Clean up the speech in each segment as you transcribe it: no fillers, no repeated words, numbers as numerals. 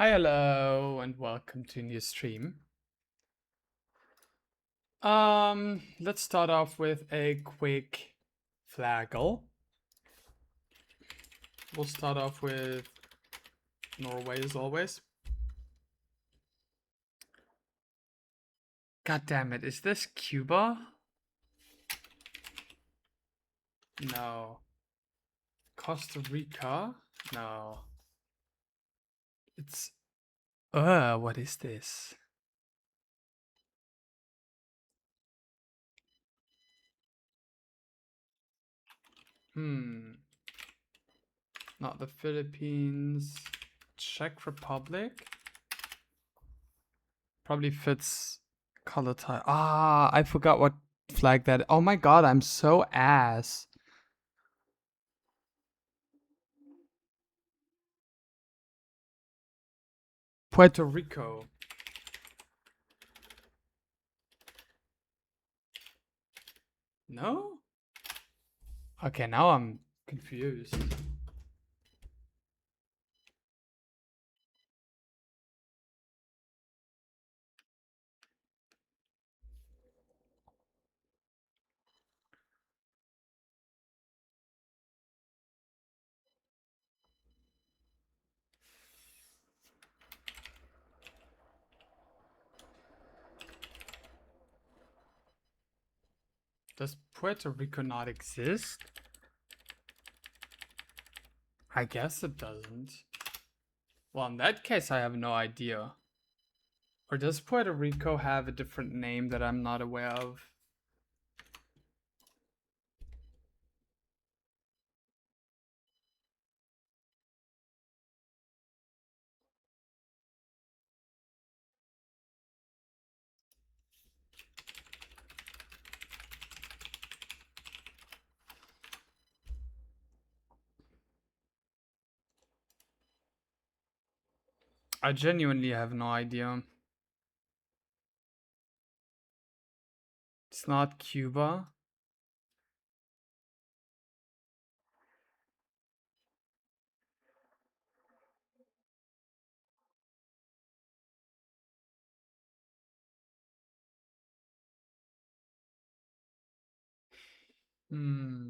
Hi, hello, and welcome to a new stream. Let's start off with a quick flaggle. We'll start off with Norway as always. God damn it, is this Cuba? No. Costa Rica? No. It's what is this? Not the Philippines. Czech Republic? Probably fits color type. Ah, I forgot what flag that. Oh my god, I'm so ass. Puerto Rico. No? Okay, now I'm confused. Does Puerto Rico not exist? I guess it doesn't. Well, in that case, I have no idea. Or does Puerto Rico have a different name that I'm not aware of? I genuinely have no idea. It's not Cuba. Hmm.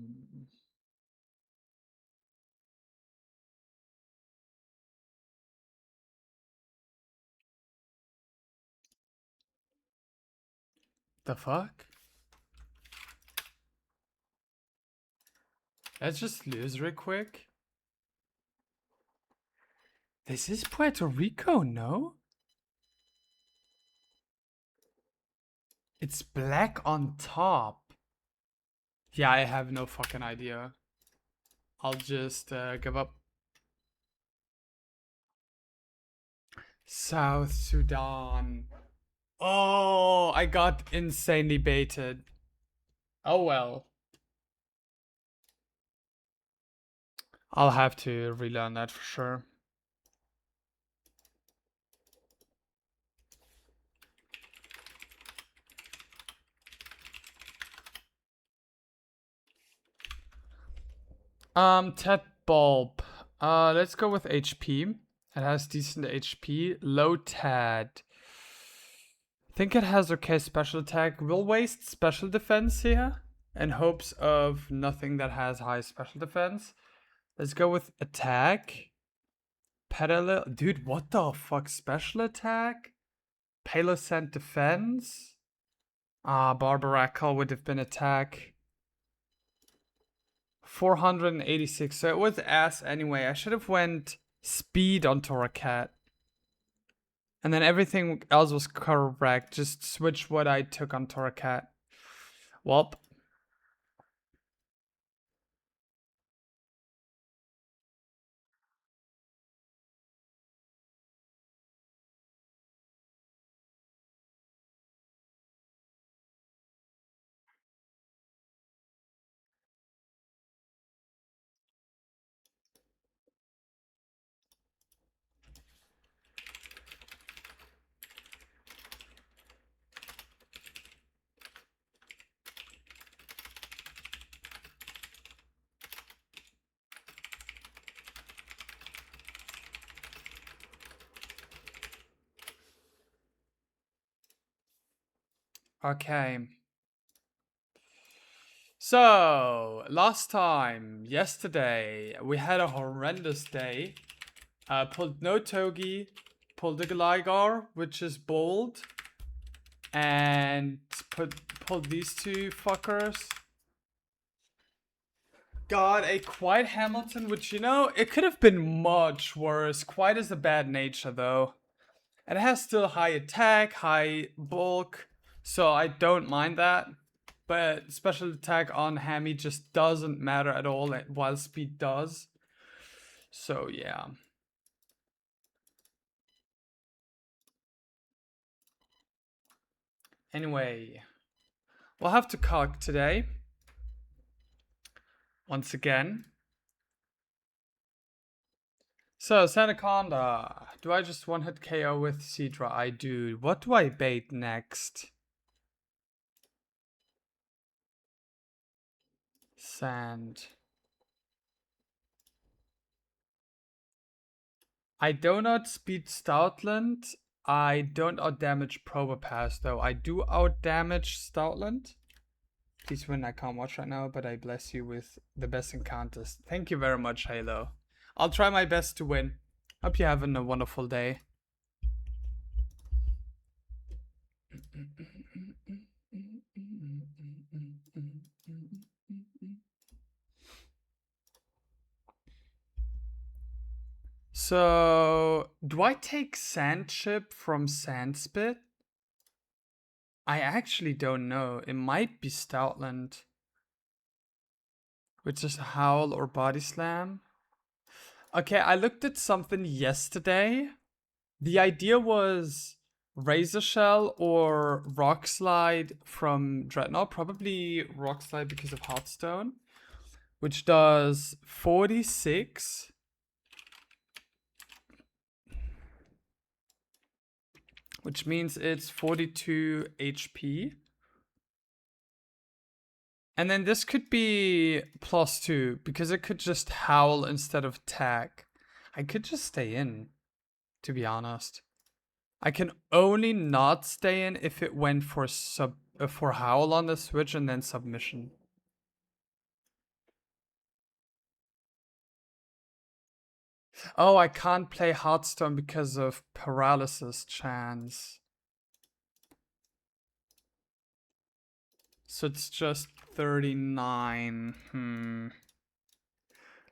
The fuck? Let's just lose real quick. This is Puerto Rico, no? It's black on top. Yeah, I have no fucking idea. I'll just give up. South Sudan. Oh, I got insanely baited. Oh well. I'll have to relearn that for sure. Ted Bulb. Let's go with HP. It has decent HP. Low Tad. I think it has okay special attack. We'll waste special defense here in hopes of nothing that has high special defense. Let's go with attack. Parallel. Dude, what the fuck? Special attack? Paloscent defense? Barbarackle would have been attack. 486. So it was ass anyway. I should have went speed on Toracat. And then everything else was correct. Just switch what I took on Toracat. Welp. Okay. So, last time, yesterday, we had a horrendous day. Pulled no Togi, pulled a Gligar, which is bold, and pulled these two fuckers. Got a Quiet Hamilton, which, you know, it could have been much worse. Quiet is a bad nature, though. And it has still high attack, high bulk, so I don't mind that. But special attack on Hammy just doesn't matter at all, while speed does. So yeah. Anyway, we'll have to calc today. Once again. So, Sandaconda. Do I just one-hit KO with Seadra? I do. What do I bait next? Sand. I do not speed Stoutland. I don't outdamage Probopass though. I do outdamage Stoutland. Please win, I can't watch right now, but I bless you with the best encounters. Thank you very much, Halo. I'll try my best to win. Hope you're having a wonderful day. So, do I take Sandchip from Sandspit? I actually don't know. It might be Stoutland, which is Howl or Body Slam. Okay, I looked at something yesterday. The idea was Razor Shell or Rock Slide from Dreadnought. Probably Rock Slide because of Hearthstone, which does 46. Which means it's 42 HP. And then this could be +2 because it could just howl instead of attack. I could just stay in, to be honest. I can only not stay in if it went for for howl on the switch and then submission. Oh, I can't play Hearthstone because of paralysis chance. So it's just 39.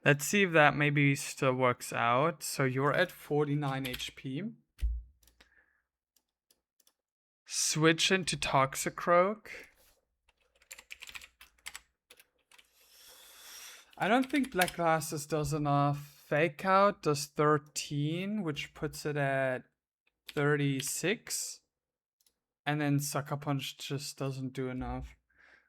Let's see if that maybe still works out. So you're at 49 HP. Switch into Toxicroak. I don't think Black Glasses does enough. Fake Out does 13, which puts it at 36. And then Sucker Punch just doesn't do enough.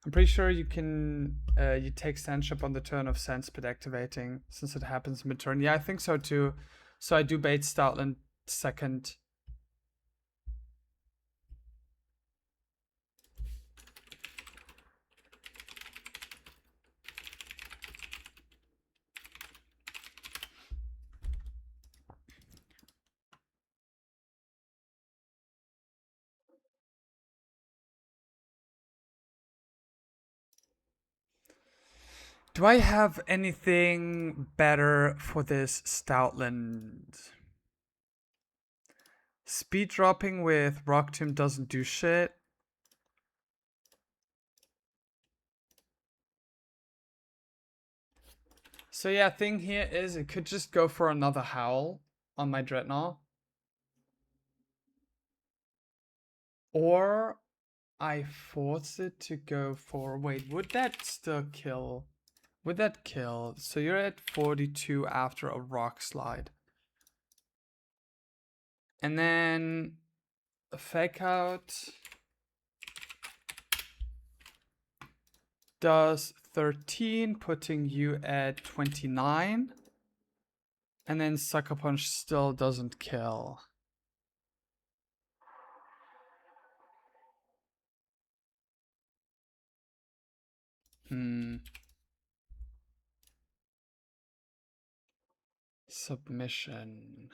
I'm pretty sure you can, you take Sandship on the turn of Sandspit activating, since it happens mid-turn. Yeah, I think so too. So I do bait Stoutland second. Do I have anything better for this Stoutland? Speed dropping with Rock Tomb doesn't do shit. So yeah, thing here is it could just go for another Howl on my Dreadnought. Or I force it to go for, wait, would that still kill? Would that kill? So you're at 42 after a Rock Slide. And then a Fake Out does 13, putting you at 29. And then Sucker Punch still doesn't kill. Submission.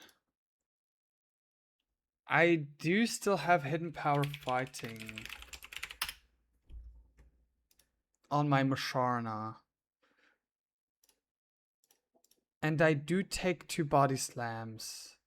I do still have Hidden Power Fighting. on my Musharna. And I do take 2 body slams.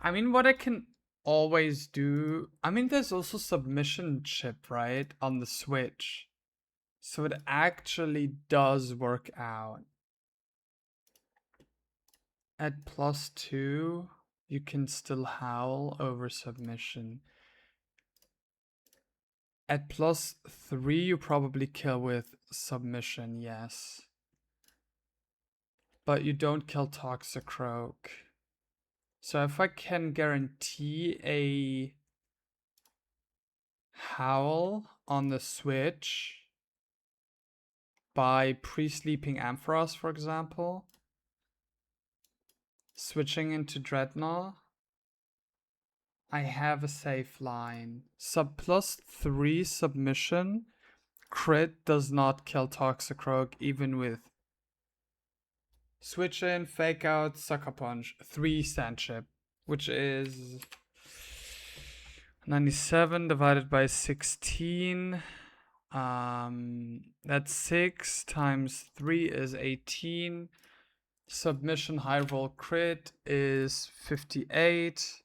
I mean, what I can always do... I mean, there's also submission chip, right? On the Switch. So it actually does work out. At +2, you can still howl over submission. At +3, you probably kill with submission, yes. But you don't kill Toxicroak. So if I can guarantee a howl on the Switch by pre-sleeping Ampharos, for example, switching into Dreadnought, I have a safe line. +3 submission, crit does not kill Toxicroak even with switch in, fake out, sucker punch, 3 sand chip, which is 97 divided by 16. That's 6 times 3 is 18. Submission high roll crit is 58.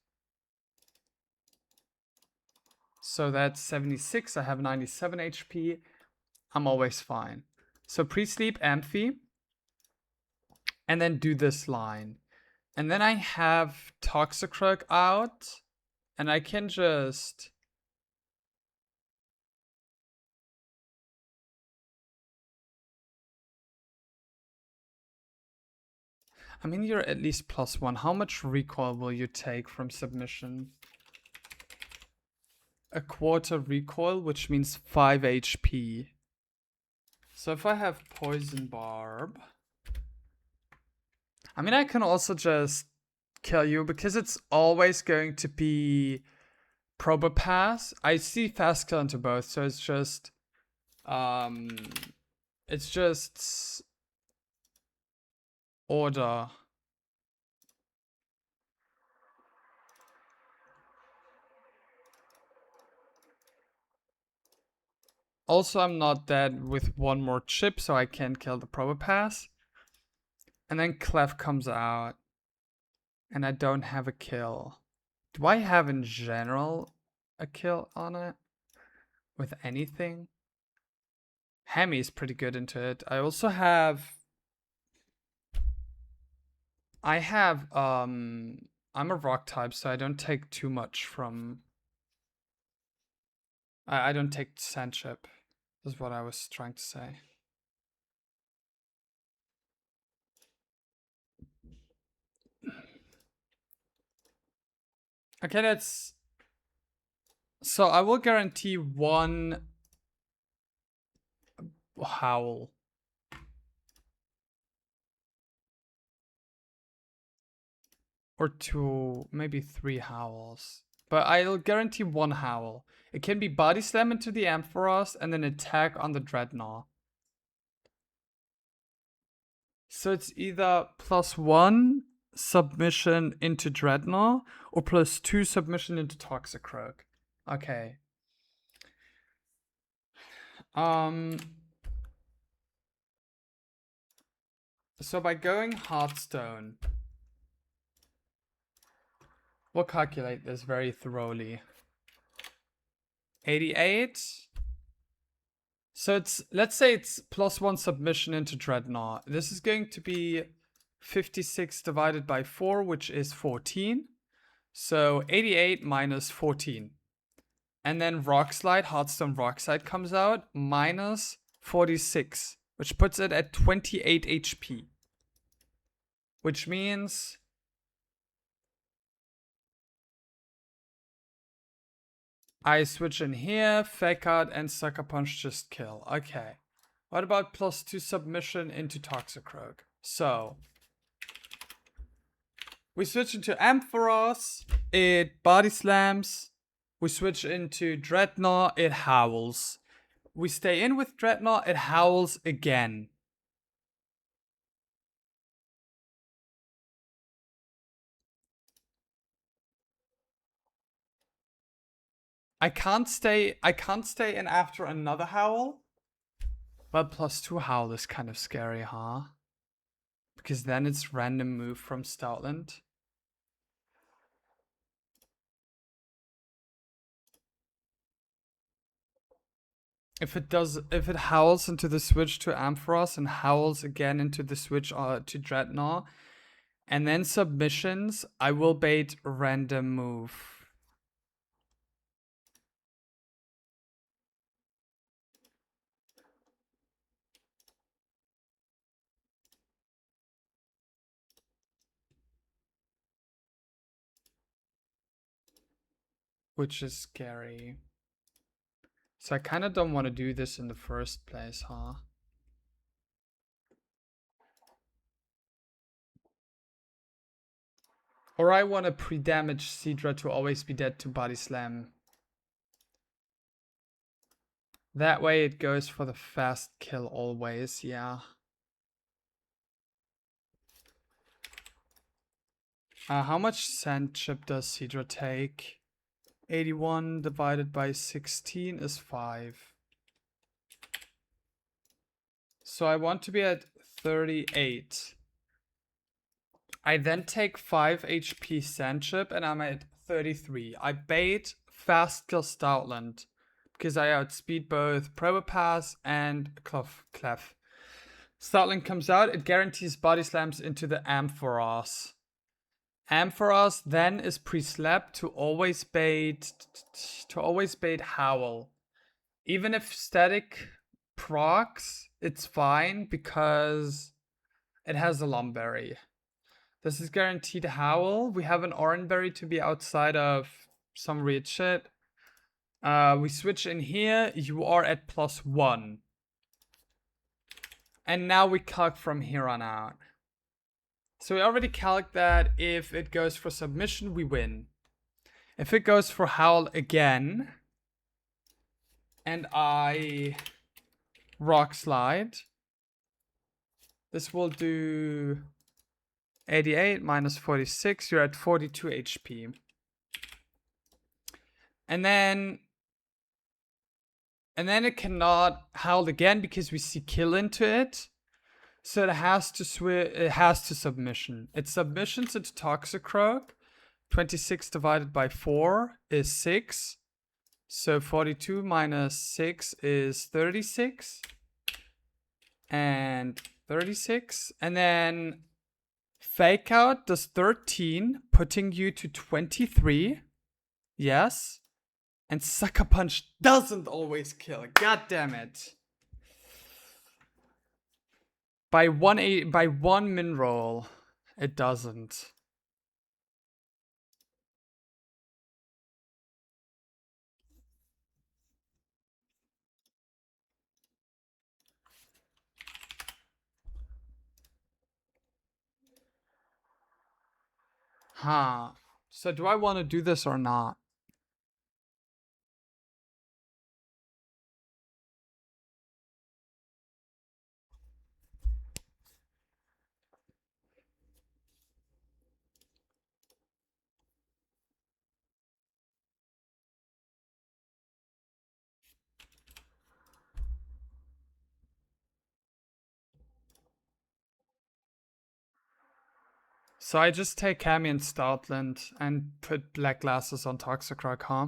So that's 76. I have 97 HP. I'm always fine. So pre-sleep Amphi. And then do this line. And then I have Toxicroak out. And I can just... I mean, you're at least +1. How much recoil will you take from submission? A quarter recoil, which means 5 HP. So if I have Poison Barb... I mean, I can also just kill you because it's always going to be Probopass. I see fast kill into both, so it's just... it's just... order. Also, I'm not dead with 1 more chip, so I can't kill the Probopass. And then Clef comes out. And I don't have a kill. Do I have in general a kill on it? With anything? Hemi is pretty good into it. I also have... I'm a rock type, so I don't take too much from... I don't take sand chip, is what I was trying to say. Okay, that's... So I will guarantee 1 howl. Or 2, maybe 3 howls. But I'll guarantee 1 howl. It can be body slam into the Ampharos and then attack on the Dreadnought. So it's either +1 submission into Dreadnought or +2 submission into Toxicroak. Okay. So by going Hearthstone, we'll calculate this very thoroughly. 88. So it's, let's say it's +1 submission into Dreadnought. This is going to be 56 divided by 4, which is 14. So 88 minus 14. And then Rockslide, Hearthstone Rockslide comes out, minus 46, which puts it at 28 HP. Which means... I switch in here, fake out, and sucker punch just kill. Okay. What about +2 submission into Toxicroak? So, We switch into Ampharos, it body slams. We switch into Dreadnought, it howls. We stay in with Dreadnought, it howls again. I can't stay in after another howl. But +2 howl is kind of scary, huh? Because then it's random move from Stoutland. If it howls into the switch to Ampharos and howls again into the switch to Dreadnought, and then submissions, I will bait random move. Which is scary. So I kind of don't want to do this in the first place, huh? Or I want to pre-damage Seadra to always be dead to body slam. That way it goes for the fast kill always, yeah. How much sand chip does Seadra take? 81 divided by 16 is 5. So I want to be at 38. I then take 5 HP sand chip and I'm at 33. I bait fast kill Stoutland because I outspeed both Probopass and Clef. Stoutland comes out, it guarantees body slams into the Ampharos. Ampharos then is pre-slapped to always bait Howl. Even if static procs, it's fine because it has a Lumberry. This is guaranteed Howl. We have an Oranberry to be outside of some weird shit. We switch in here, you are at +1. And now we calc from here on out. So we already calc that if it goes for submission, we win. If it goes for howl again, and I rock slide, this will do 88 minus 46, you're at 42 HP. And then it cannot howl again because we see kill into it. So it has to submission. Its submissions into Toxicroak. 26 divided by 4 is 6. So 42 minus 6 is 36. And 36. And then Fake Out does 13, putting you to 23. Yes. And Sucker Punch doesn't always kill. God damn it. By one min roll, it doesn't. Huh. So do I want to do this or not? So I just take Cammy and Stoutland and put black glasses on Toxicroak, huh?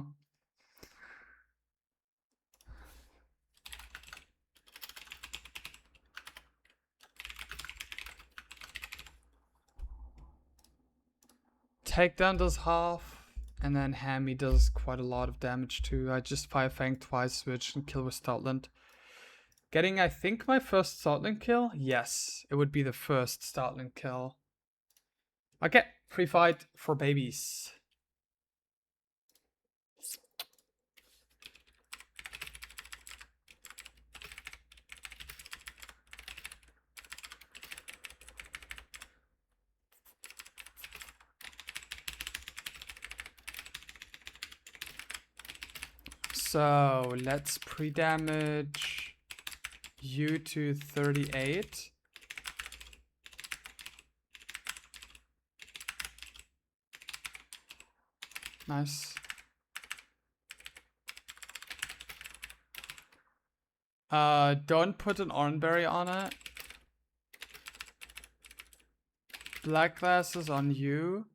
Takedown does half, and then Hammy does quite a lot of damage too. I just Fire Fang twice, switch, and kill with Stoutland. Getting, I think, my first Stoutland kill? Yes, it would be the first Stoutland kill. Okay, free fight for babies. So let's pre-damage you to 38. Nice. Don't put an Oranberry on it. Black glasses on you.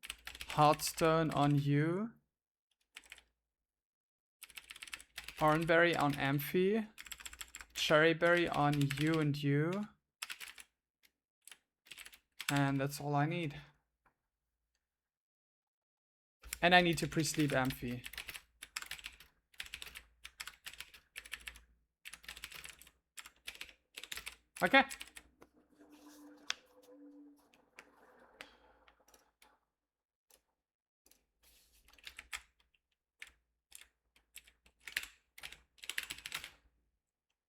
Heartstone on you. Oranberry on Amphi. Cherryberry on you and you. And that's all I need. And I need to pre-sleep Amphi. Okay.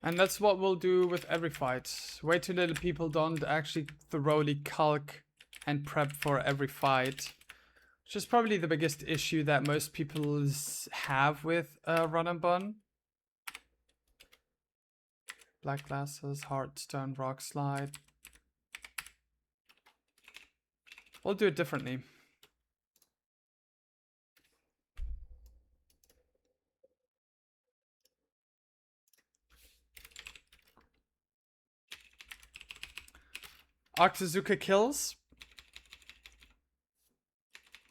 And that's what we'll do with every fight. Way too little people don't actually thoroughly calc and prep for every fight. Which is probably the biggest issue that most people have with Run and Bun. Black glasses, Heartstone, Rock Slide. We'll do it differently. Octazooka kills.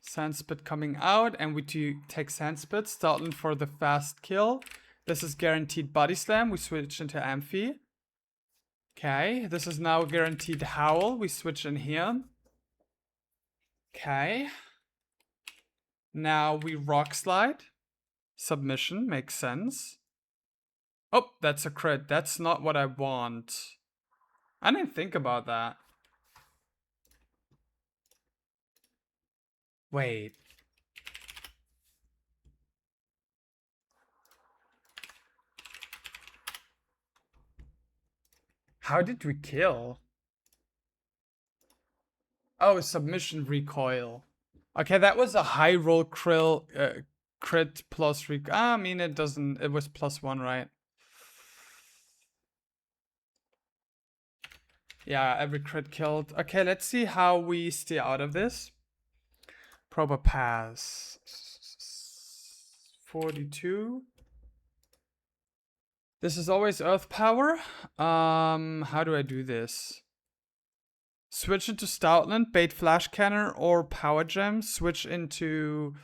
Sandspit coming out, and we take Sandspit. Stoutland for the fast kill. This is guaranteed Body Slam. We switch into Amphi. Okay, this is now guaranteed Howl. We switch in here. Okay. Now we Rock Slide. Submission makes sense. Oh, that's a crit. That's not what I want. I didn't think about that. Wait. How did we kill? Oh, submission recoil. Okay, that was a high roll crit plus recoil. I mean, it doesn't. It was +1, right? Yeah, every crit killed. Okay, let's see how we stay out of this. Prober pass. 42. This is always earth power. How do I do this? Switch into Stoutland, bait Flash Cannon or Power Gem. Switch into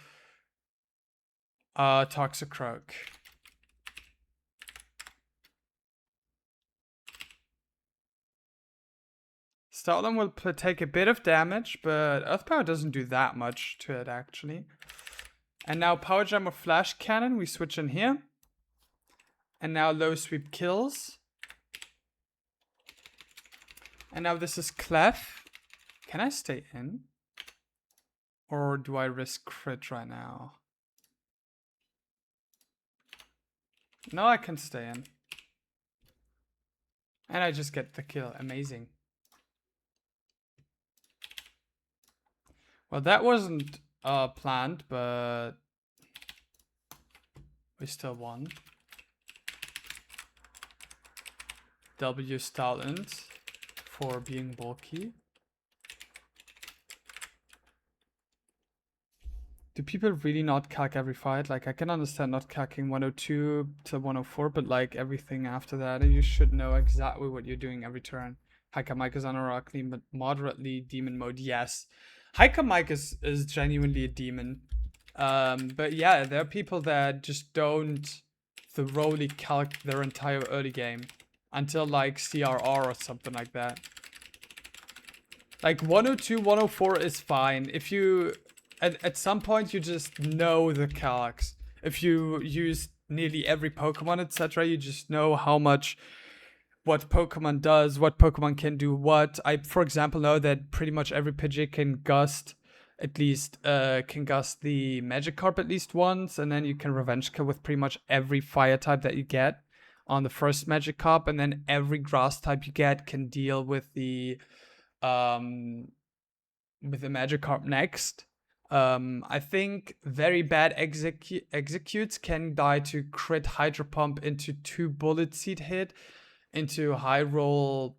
Toxicroak. Stoutland will take a bit of damage, but Earth Power doesn't do that much to it, actually. And now Power Gem or Flash Cannon, we switch in here. And now Low Sweep kills. And now this is Clef. Can I stay in? Or do I risk crit right now? No, I can stay in. And I just get the kill. Amazing. Well, that wasn't planned, but we still won. W Stoutland for being bulky. Do people really not calc every fight? Like, I can understand not calcing 102 to 104, but like everything after that, you should know exactly what you're doing every turn. Hiker Mike is unironically but moderately demon mode. Yes. Hiker Mike is genuinely a demon. But yeah, there are people that just don't thoroughly calc their entire early game until like CRR or something like that. Like 102, 104 is fine. If you, at some point you just know the calcs. If you use nearly every Pokemon, etc., you just know how much what Pokemon does, what Pokemon can do what. I, for example, know that pretty much every Pidgey can gust at least, can gust the Magikarp at least once, and then you can Revenge Kill with pretty much every fire type that you get on the first Magikarp, and then every grass type you get can deal with the Magikarp next. I think very bad executes can die to crit Hydro Pump into 2 bullet seed hit into high roll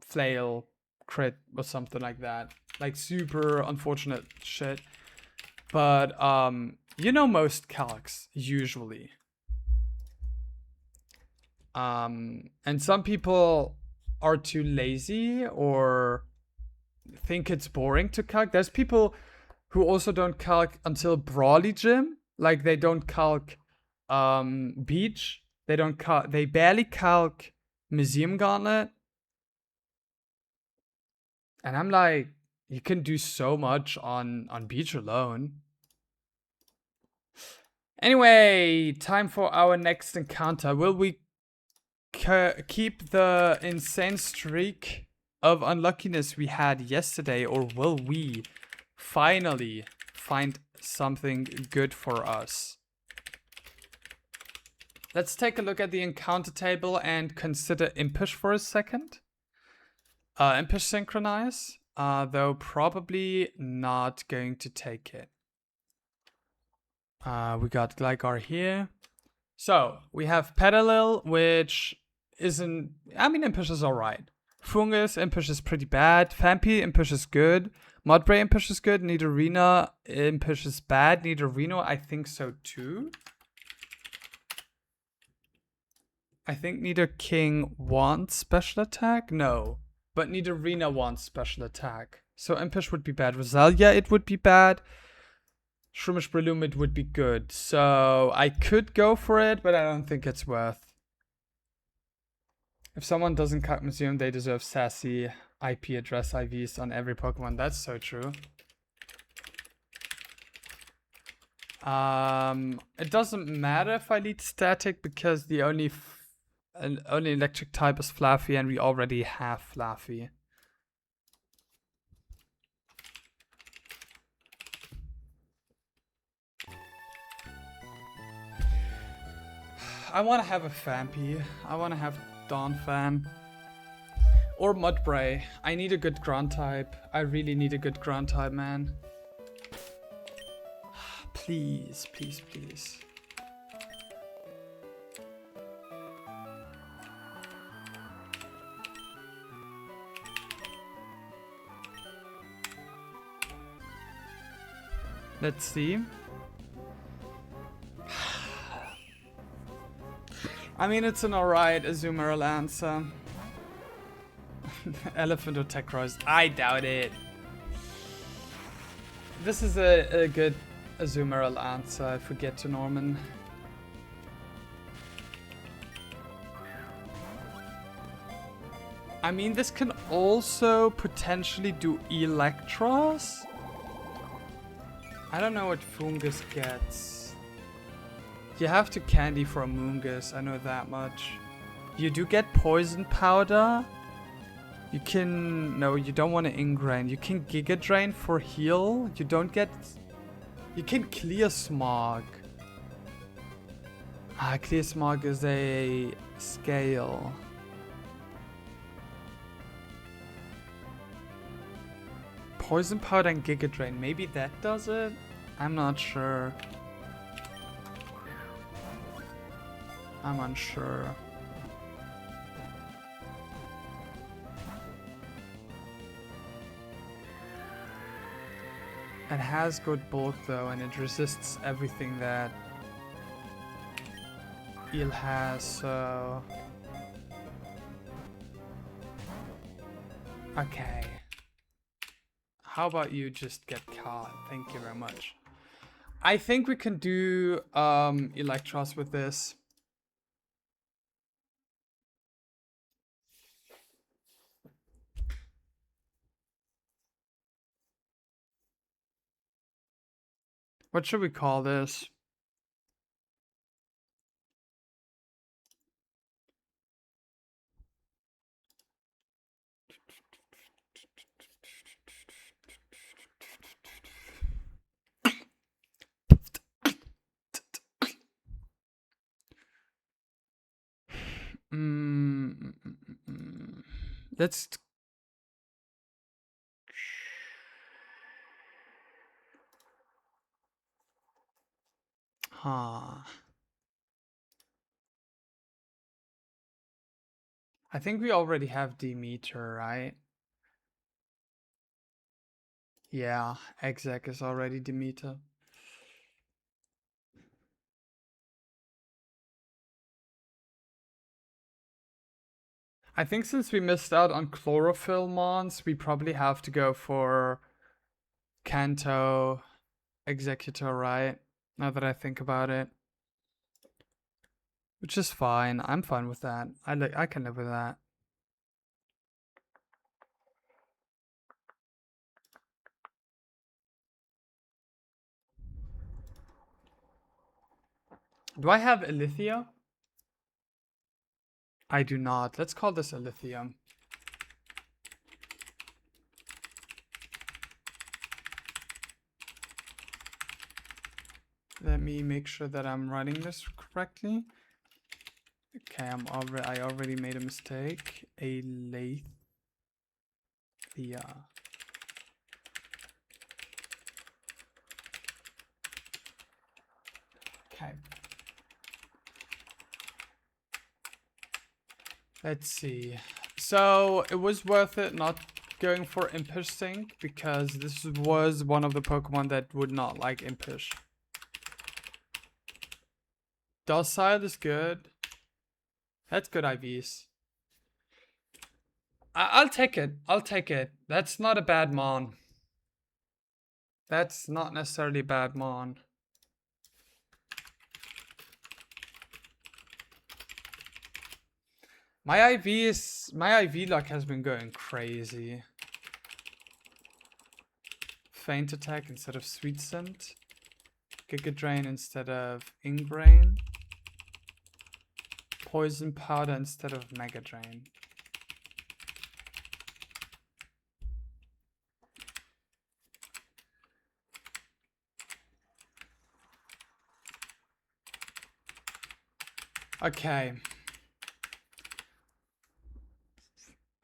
flail crit or something like that. Like super unfortunate shit. But you know most calcs usually. And some people are too lazy or think it's boring to calc. There's people who also don't calc until Brawly Gym. Like they don't calc Beach. They barely calc Museum Gauntlet. And I'm like, you can do so much on Beach alone. Anyway, time for our next encounter. Will we keep the insane streak of unluckiness we had yesterday, or will we finally find something good for us? Let's take a look at the encounter table and consider Impish for a second. Impish Synchronize, though probably not going to take it. We got Gligar here. So, we have Petalil, which isn't... I mean, Impish is alright. Fungus, Impish is pretty bad. Fampi, Impish is good. Mudbray, Impish is good. Nidorina, Impish is bad. Nidorino, I think so too. I think Nidoking wants special attack? No. But Nidorina wants special attack. So Impish would be bad. Rosalia, it would be bad. Shroomish Breloom, it would be good. So I could go for it, but I don't think it's worth. If someone doesn't cut Museum, they deserve sassy IP address IVs on every Pokemon. That's so true. It doesn't matter if I lead static because the only electric type is Fluffy, and we already have Fluffy. I want to have a Fampi. I want to have Donphan. Or Mudbray. I need a good ground type. I really need a good ground type, man. Please, please, please. Let's see. I mean, it's an alright Azumarill answer. Elephant or Tekros? I doubt it. This is a good Azumarill answer if we get to Norman. I mean, this can also potentially do Electros. I don't know what Fungus gets. You have to candy for a Moongus, I know that much. You do get Poison Powder. You can... No, you don't want to Ingrain. You can Giga Drain for heal. You don't get... You can Clear Smog. Clear Smog is a scale. Poison Powder and Giga Drain. Maybe that does it? I'm not sure. I'm unsure. It has good bulk though, and it resists everything that Eel has, so... Okay. How about you just get caught? Thank you very much. I think we can do Electros with this. What should we call this? Let's... Huh. I think we already have Demeter, right? Yeah, Exec is already Demeter. I think since we missed out on Chlorophyll Mons, we probably have to go for Kanto Executor, right? Now that I think about it. Which is fine. I'm fine with that. I can live with that. Do I have Ilithia? I do not. Let's call this Ilithium. Let me make sure that I'm writing this correctly. Okay, I already made a mistake. Alethea. Okay. Let's see. So it was worth it not going for Impish Sync because this was one of the Pokemon that would not like Impish. Docile is good. That's good IVs. I'll take it. I'll take it. That's not a bad Mon. That's not necessarily a bad Mon. My IV luck has been going crazy. Faint Attack instead of Sweet Scent. Giga Drain instead of Ingrain. Poison Powder instead of Mega Drain. Okay.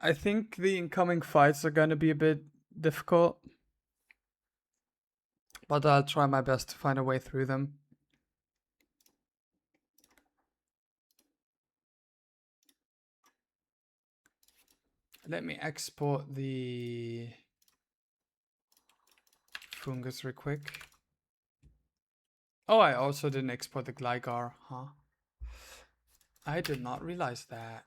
I think the incoming fights are gonna be a bit difficult. But I'll try my best to find a way through them. Let me export the Fungus real quick. Oh, I also didn't export the Gligar, huh? I did not realize that.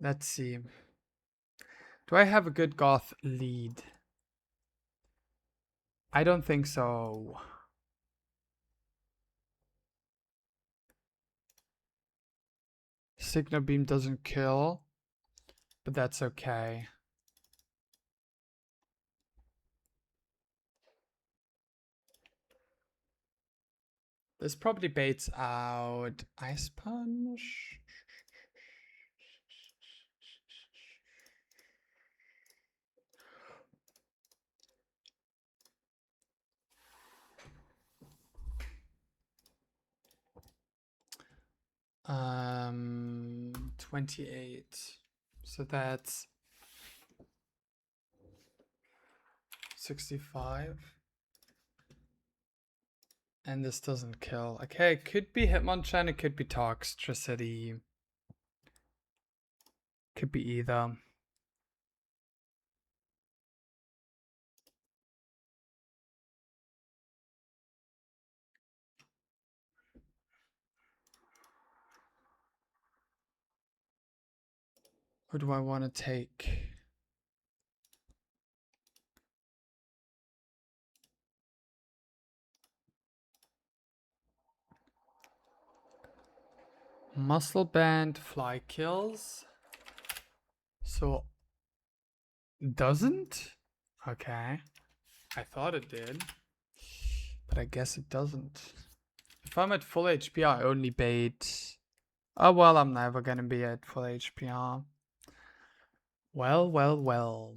Let's see. Do I have a good Goth lead? I don't think so. Signal Beam doesn't kill, but that's okay. This probably baits out Ice Punch. Um, 28. So that's 65. And this doesn't kill. Okay, it could be Hitmonchan, it could be Toxtricity. Could be either. Who do I want to take? Muscle Band, Fly kills. So, doesn't? Okay. I thought it did. But I guess it doesn't. If I'm at full HP, I only bait. Oh, well, I'm never gonna be at full HPR. Well, well, well.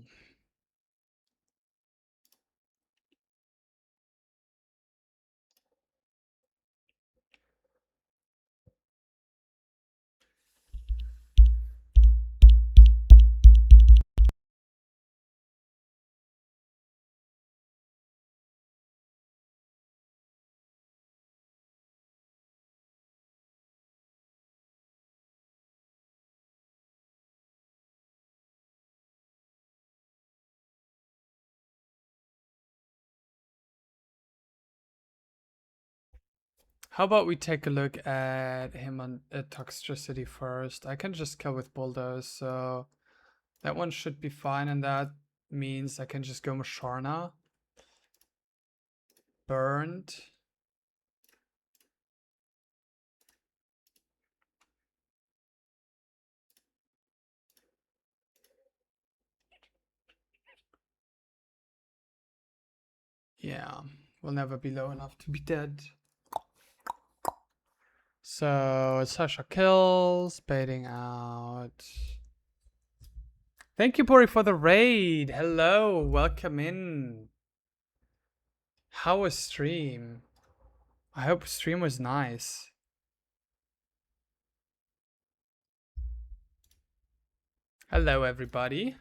How about we take a look at him on Toxtricity first. I can just kill with Bulldoze, so that one should be fine, and that means I can just go Musharna. Burned. Yeah, we'll never be low enough to be dead. So Sasha kills, baiting out. Thank you, Bori, for the raid. Hello, welcome in. How was stream? I hope stream was nice. Hello, everybody.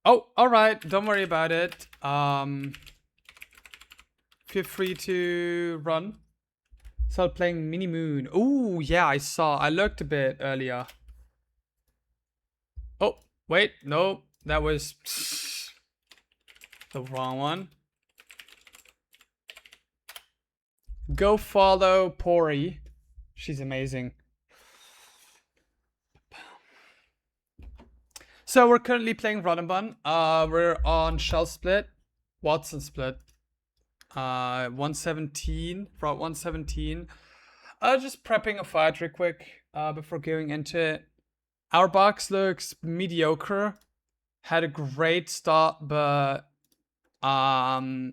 Oh, all right. Don't worry about it. Feel free to run. Start playing Mini Moon. Oh, yeah, I saw. I looked a bit earlier. Oh, wait. No, that was the wrong one. Go follow Pori. She's amazing. So we're currently playing Run and Bun. We're on Shell Split, Watson Split. 117, Route 117. Just prepping a fight real quick before going into it. Our box looks mediocre. Had a great start, but the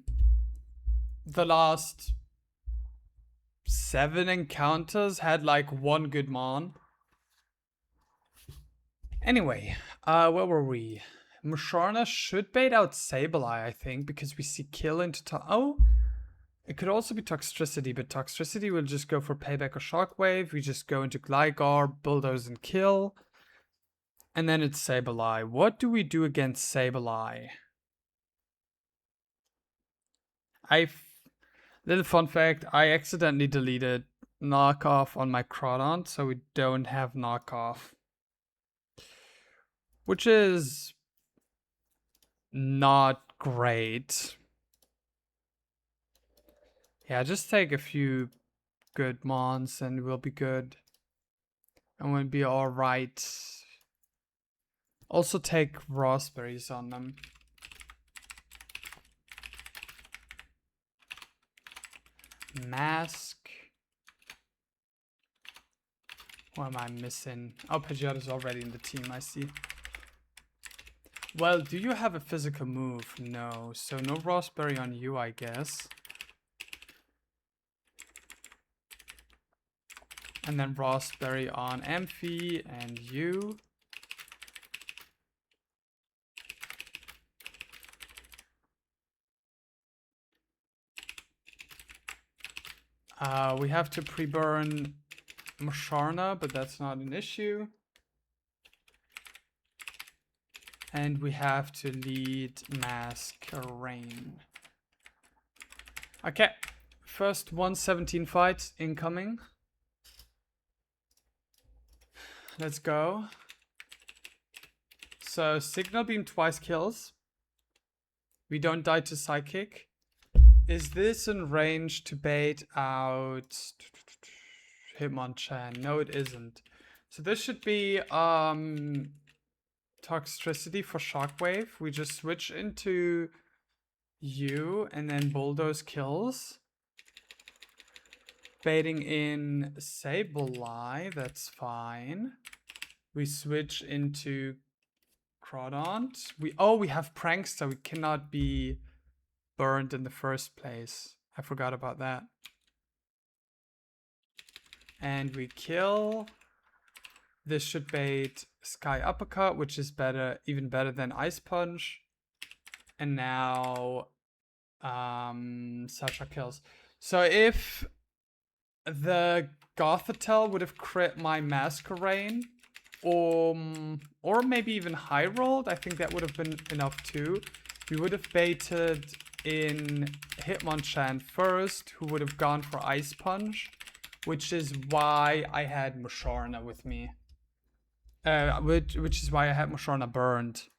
last 7 encounters had like 1 good mon. Anyway, where were we? Musharna should bait out Sableye, I think, because we see kill into oh, it could also be Toxtricity, but Toxtricity will just go for Payback or Shockwave. We just go into Gligar, Bulldoze, and kill. And then it's Sableye. What do we do against Sableye? Little fun fact, I accidentally deleted knockoff on my Crawdon, so we don't have knockoff. Which is not great. Yeah, just take a few good mons and we'll be good. And we'll be alright. Also take raspberries on them. Mask. What am I missing? Oh, Pidgeot is already in the team, I see. Well, do you have a physical move? No, so no raspberry on you, I guess. And then raspberry on Amphi and you. We have to pre-burn Musharna, but that's not an issue. And we have to lead Masquerain. Okay, first 117 fight incoming. Let's go. So Signal Beam twice kills. We don't die to Psychic. Is this in range to bait out Hitmonchan? No, it isn't. So this should be Toxtricity for Shockwave. We just switch into you and then Bulldoze kills. Baiting in Sableye, that's fine. We switch into Crawdont. We have Prankster, we cannot be burned in the first place. I forgot about that. And we kill. This should bait Sky Uppercut, which is better, even better than Ice Punch. And now Sasha kills. So if the Gothitelle would have crit my Masquerain, or maybe even high rolled, I think that would have been enough too. We would have baited in Hitmonchan first, who would have gone for Ice Punch, which is why I had Musharna with me. Which is why I had Musharna burned.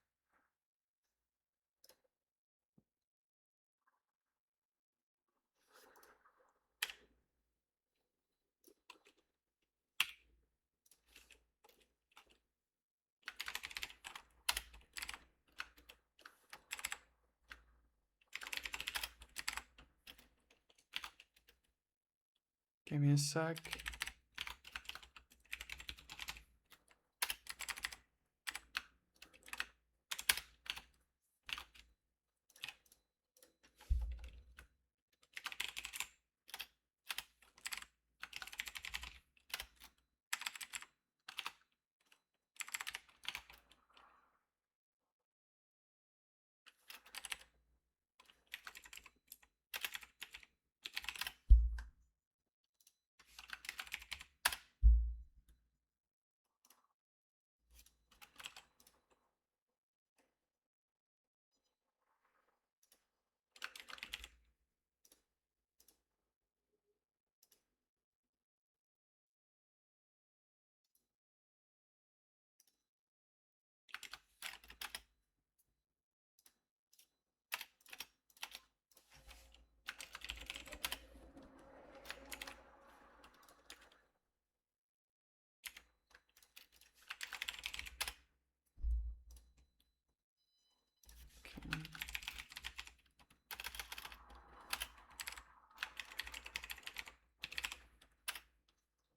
Give me a sec.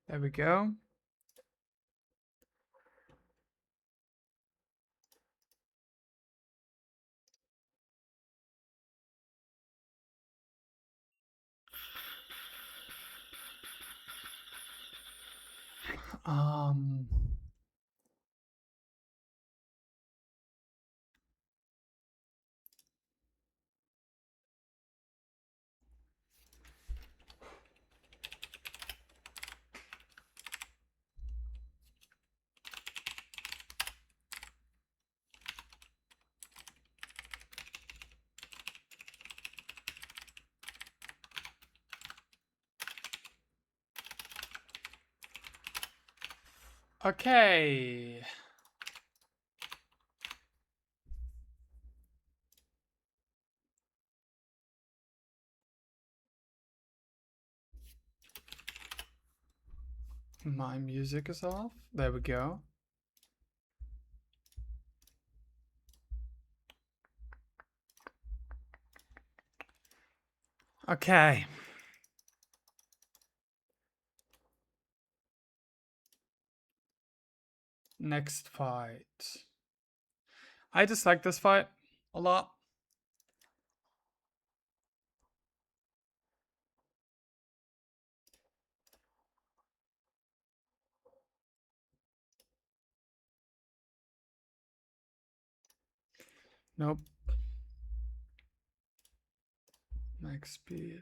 There we go. Um, okay. My music is off. There we go. Okay. Next fight. I dislike this fight a lot. Nope. Max speed.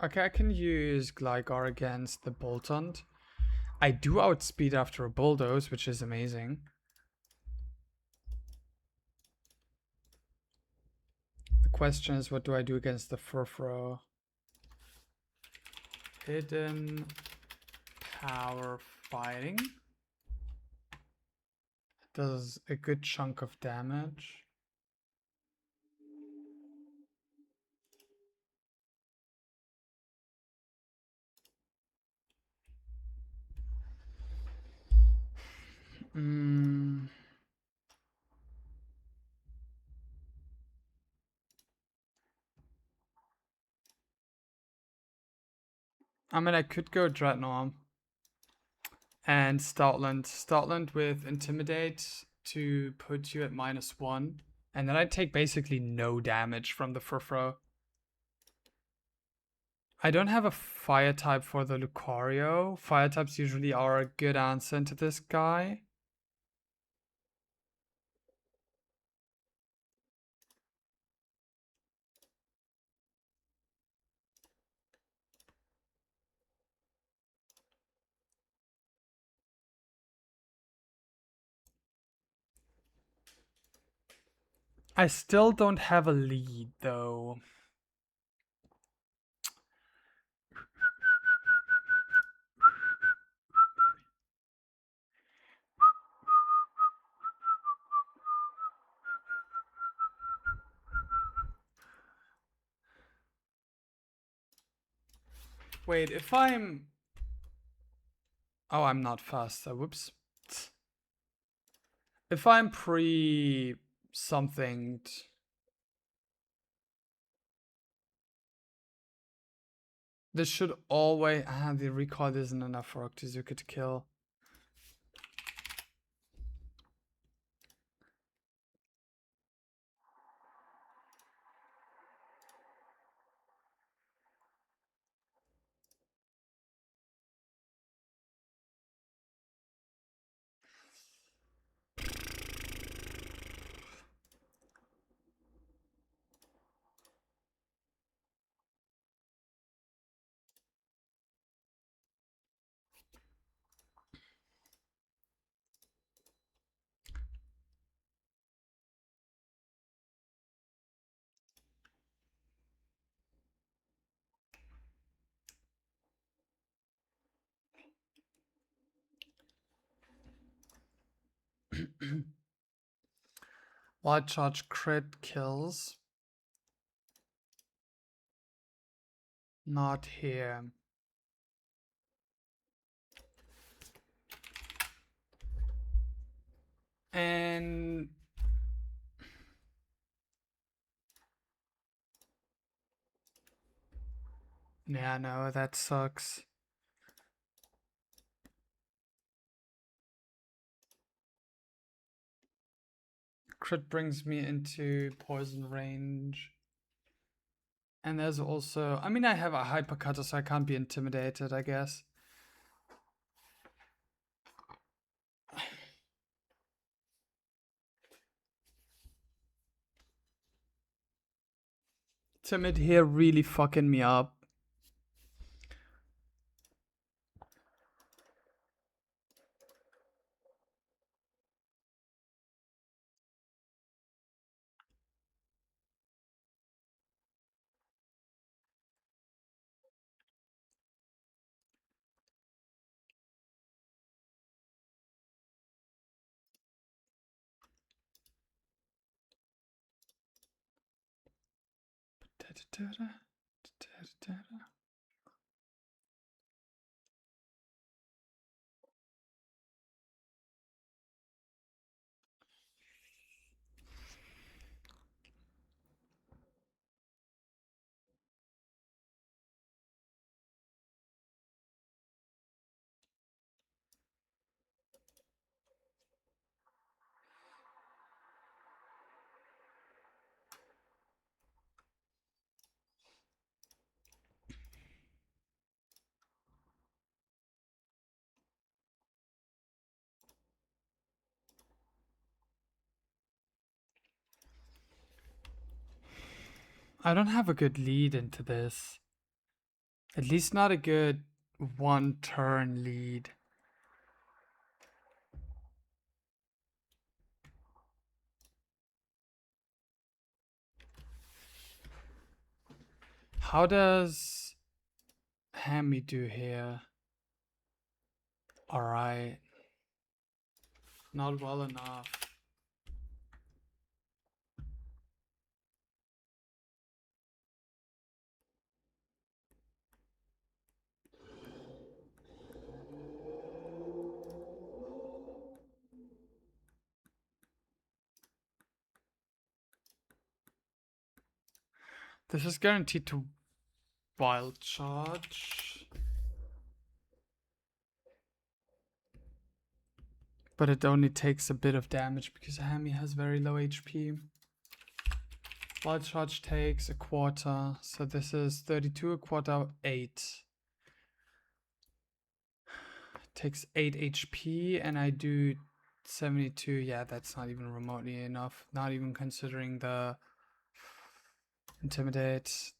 Okay, I can use Gligar against the Boltund. I do outspeed after a Bulldoze, which is amazing. The question is, what do I do against the Furfrou? Hidden Power Fighting. Does a good chunk of damage. I mean, I could go Dreadnought and Stoutland. Stoutland with Intimidate to put you at -1. And then I take basically no damage from the Furfrou. I don't have a fire type for the Lucario. Fire types usually are a good answer into this guy. I still don't have a lead though. Wait, if I'm... Oh, I'm not faster. Whoops. If I'm pre-something... This should always... the recoil isn't enough for Octazooka to kill. Wild charge crit kills. Not here. And... Yeah, no, that sucks. Crit brings me into poison range. And there's also... I mean, I have a hypercutter, so I can't be intimidated, I guess. Timid here really fucking me up. I don't have a good lead into this. At least not a good one turn lead. How does Hammy do here? Alright. Not well enough. This is guaranteed to wild charge. But it only takes a bit of damage because Hammy has very low HP. Wild charge takes a quarter, so this is 32, a quarter, 8. Takes 8 HP and I do 72. Yeah, that's not even remotely enough. Not even considering the intimidate.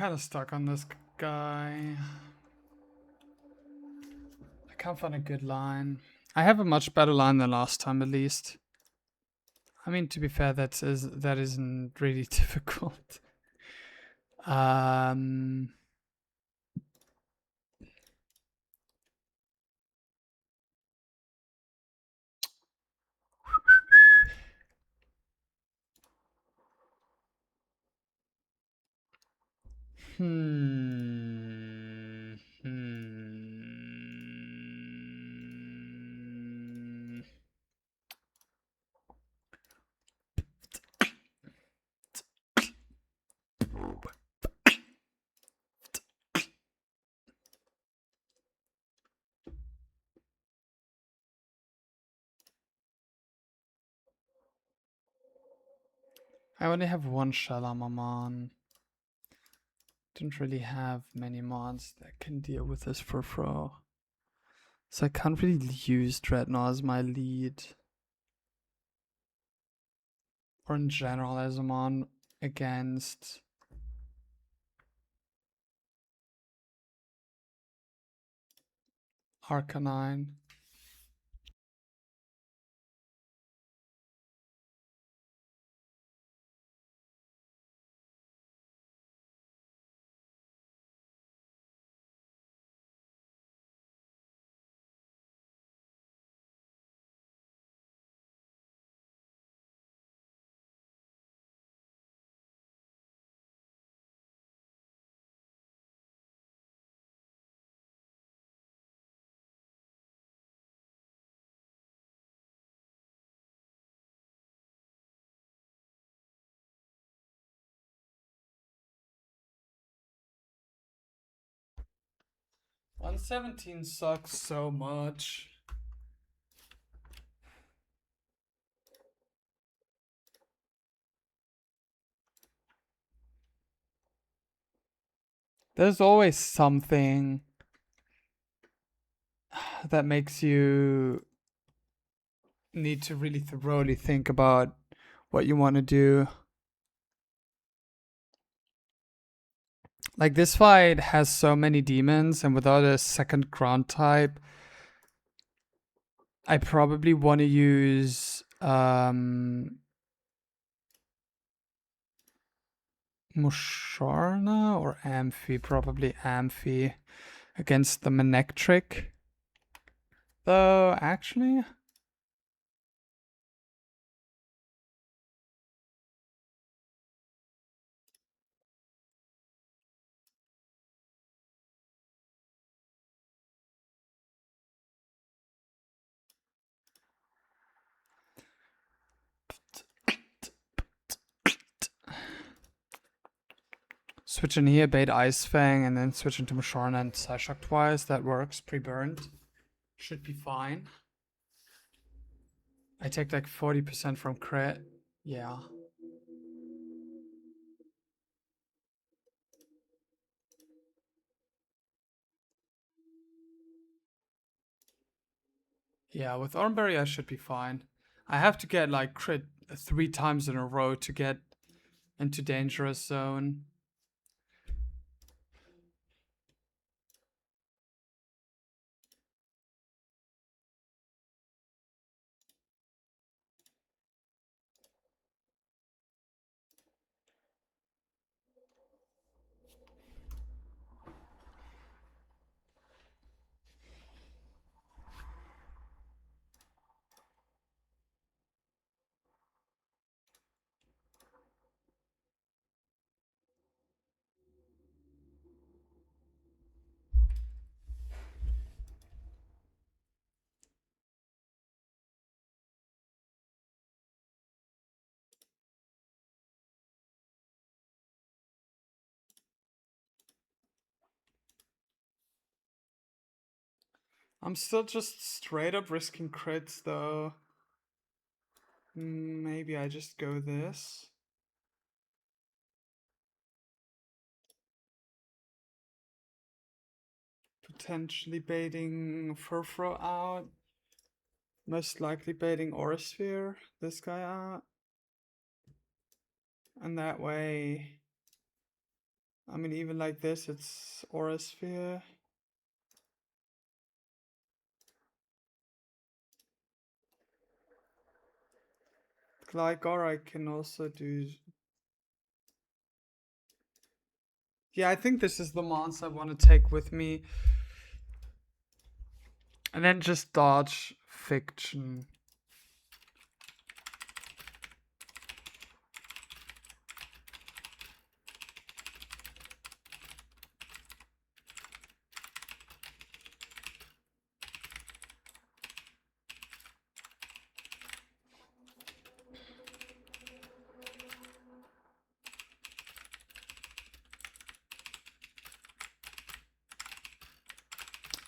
kind of stuck on this guy. I can't find a good line. I have a much better line than last time, at least. I mean, to be fair, that isn't really difficult. Hmm. I only have one shell armor mon. Don't really have many mods that can deal with this for throw. So I can't really use Dreadnought as my lead. Or in general as a mon against Arcanine. $117 sucks so much. There's always something that makes you need to really thoroughly think about what you want to do. Like, this fight has so many demons, and without a second ground type, I probably want to use Musharna or Amphi, probably Amphi, against the Manectric. Though, actually, switch in here, bait Ice Fang, and then switch into Musharna and Psyshock twice. That works, pre-burned. Should be fine. I take like 40% from crit. Yeah. Yeah, with Oranberry I should be fine. I have to get like crit 3 times in a row to get into dangerous zone. I'm still just straight up risking crits though. Maybe I just go this. Potentially baiting Furfro out. Most likely baiting Aurasphere, this guy out. And that way I mean, even like this, it's Aura Sphere. Gligar I can also do. Yeah, I think this is the monster I want to take with me. And then just dodge Fiction.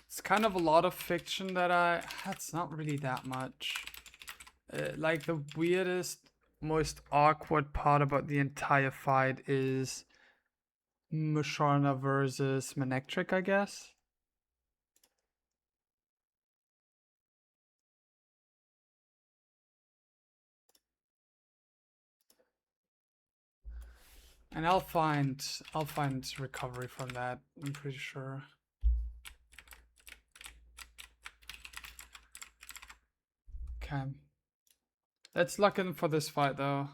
It's kind of a lot of Fiction that it's not really that much. Like the weirdest, most awkward part about the entire fight is Musharna versus Manectric, I guess. And I'll find recovery from that, I'm pretty sure. Okay. Let's lock in for this fight though.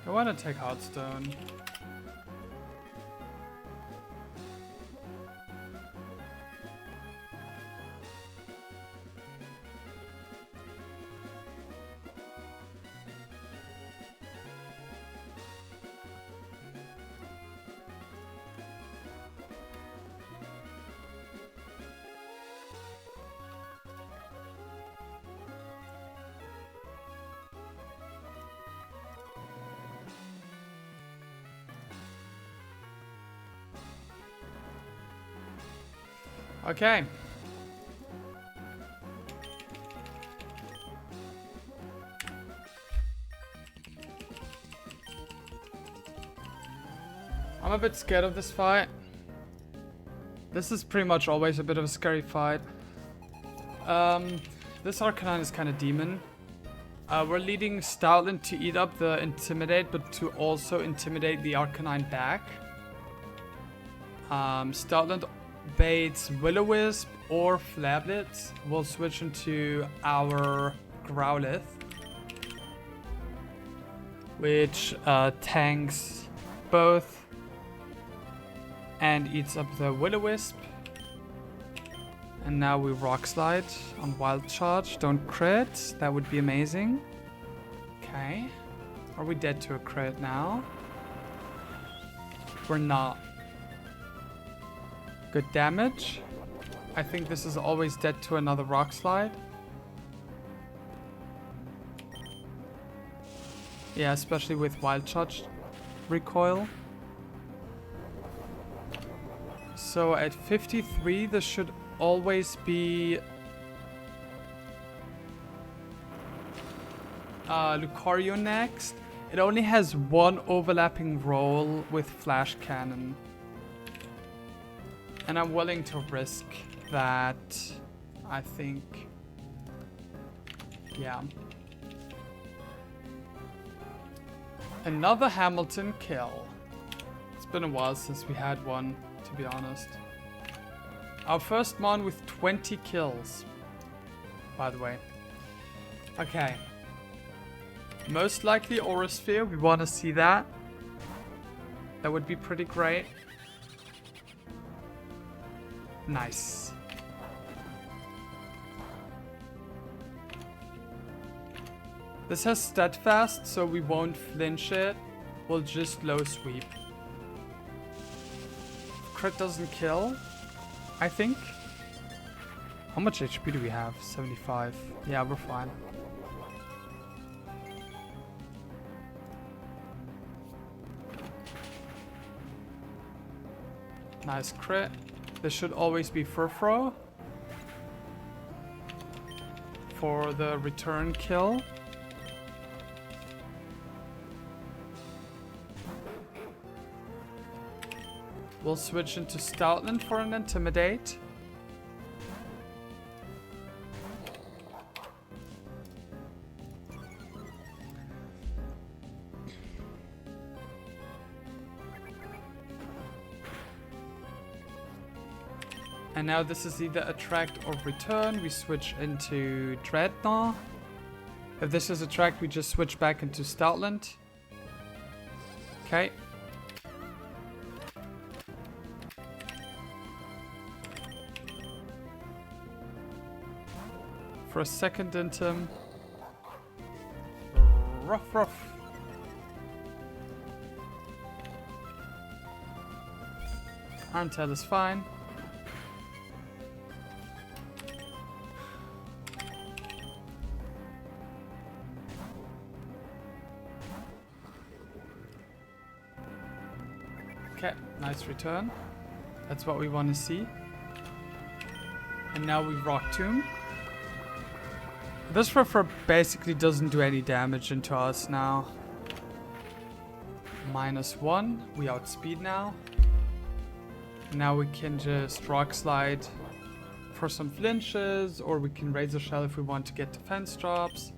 I want to take Hearthstone. Okay. I'm a bit scared of this fight. This is pretty much always a bit of a scary fight. This Arcanine is kind of demon. We're leading Stoutland to eat up the Intimidate, but to also intimidate the Arcanine back. Stoutland baits Will-O-Wisp or Flablet. We'll switch into our Growlithe, which tanks both and eats up the Will-O-Wisp. And now we Rock Slide on Wild Charge. Don't crit. That would be amazing. Okay. Are we dead to a crit now? We're not. Good damage. I think this is always dead to another Rock Slide. Yeah, especially with Wild Charge recoil. So at 53, this should always be Lucario next. It only has one overlapping roll with Flash Cannon. And I'm willing to risk that, I think. Yeah. Another Hamilton kill. It's been a while since we had one, to be honest. Our first Mon with 20 kills, by the way. Okay. Most likely Aura Sphere, we want to see that. That would be pretty great. Nice. This has Steadfast, so we won't flinch it. We'll just low sweep. Crit doesn't kill, I think. How much HP do we have? 75. Yeah, we're fine. Nice crit. This should always be Furfrou. for the return kill. We'll switch into Stoutland for an Intimidate. And now this is either Attract or Return. We switch into Dreadnought. If this is Attract, we just switch back into Stoutland. Okay. For a second Intim. Ruff. Armtail is fine. Okay, nice return. That's what we want to see. And now we Rock Tomb. This Riffraff basically doesn't do any damage into us now. -1. We outspeed now. Now we can just Rock Slide for some flinches, or we can Razor Shell if we want to get defense drops.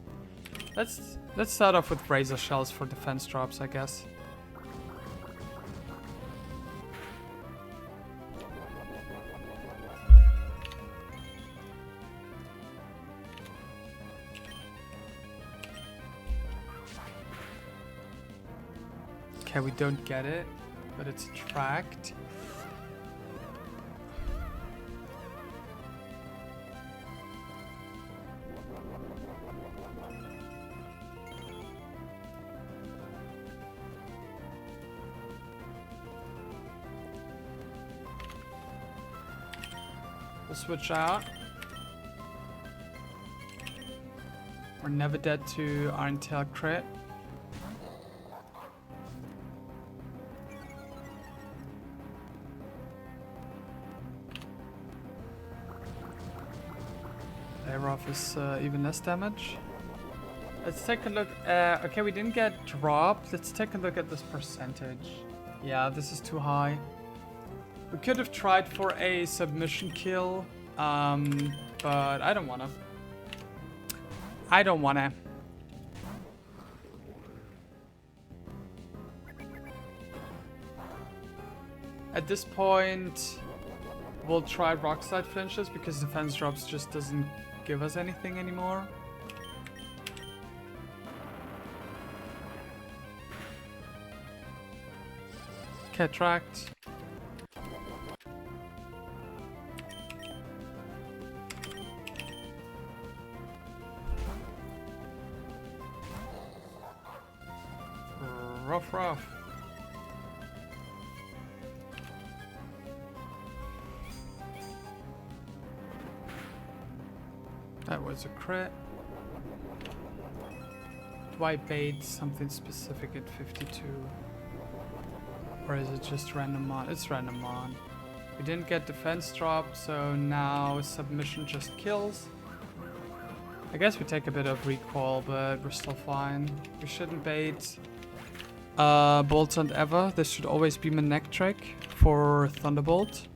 Let's start off with Razor Shells for defense drops, I guess. Okay, we don't get it, but it's Attract. We'll switch out. We're never dead to Iron-Tail crit. Aerof is even less damage. Let's take a look. Okay, we didn't get dropped. Let's take a look at this percentage. Yeah, this is too high. We could have tried for a submission kill, but I don't wanna. I don't wanna. At this point, we'll try Rock Slide flinches because defense drops just doesn't give us anything anymore. Okay, Attract. Ruff. That was a crit. Do I bait something specific at 52? Or is it just random on? It's random on. We didn't get defense drop, so now submission just kills. I guess we take a bit of recoil, but we're still fine. We shouldn't bait Boltund ever. This should always be my neck trick for Thunderbolt.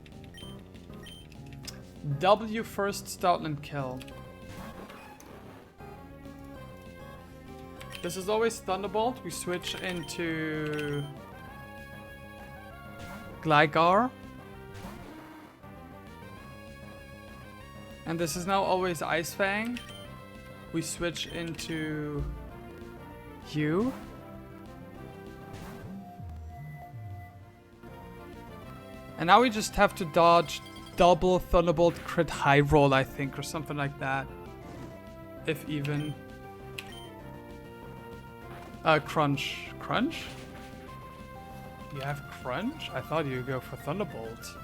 W first Stoutland kill. This is always Thunderbolt. We switch into Gligar. And this is now always Ice Fang. We switch into Hugh. And now we just have to dodge double Thunderbolt crit high roll, I think, or something like that. If even. Crunch. Crunch? You have Crunch? I thought you'd go for Thunderbolt.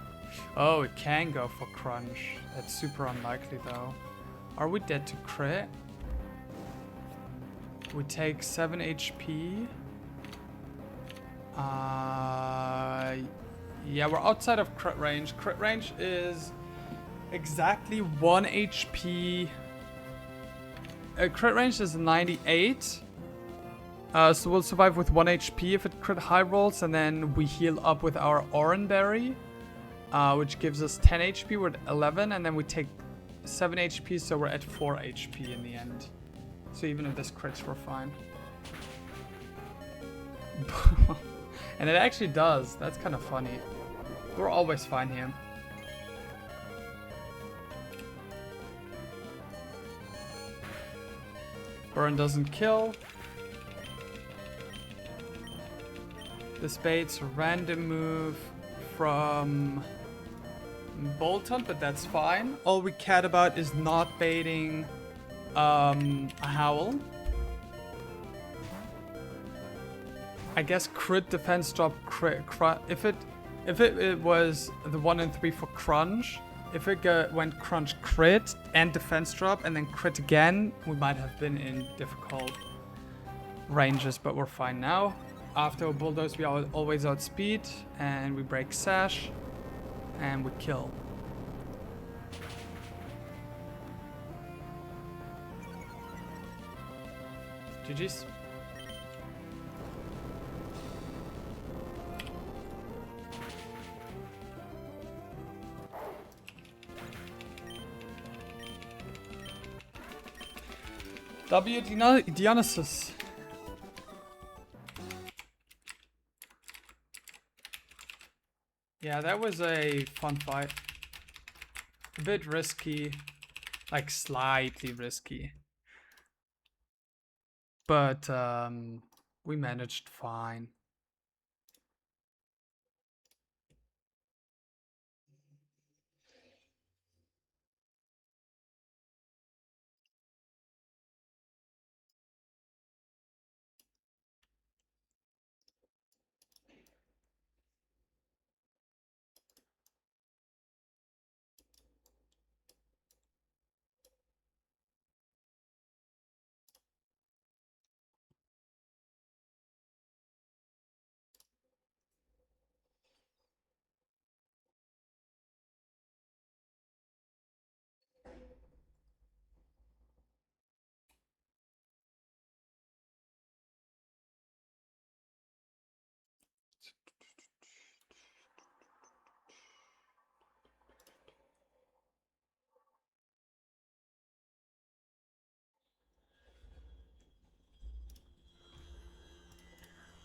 Oh, it can go for Crunch. That's super unlikely though. Are we dead to crit? We take 7 HP. Yeah, we're outside of crit range. Crit range is exactly 1 HP crit range is 98. So we'll survive with 1 HP if it crit high rolls, and then we heal up with our Oran Berry, which gives us 10 HP. We're at 11, and then we take 7 HP, so we're at 4 HP in the end. So even if this crits, we're fine. And it actually does. That's kind of funny. We're always fine here. Burn doesn't kill. This bait's a random move from Bolton, but that's fine. All we cared about is not baiting a Howl. I guess crit defense drop crit. If it was the 1 and 3 for crunch, if it went crunch crit and defense drop and then crit again, we might have been in difficult ranges, but we're fine now. After a bulldoze, we always outspeed, and we break sash, and we kill. GG's. W Dionysus. Yeah, that was a fun fight. A bit risky, like slightly risky. But we managed fine.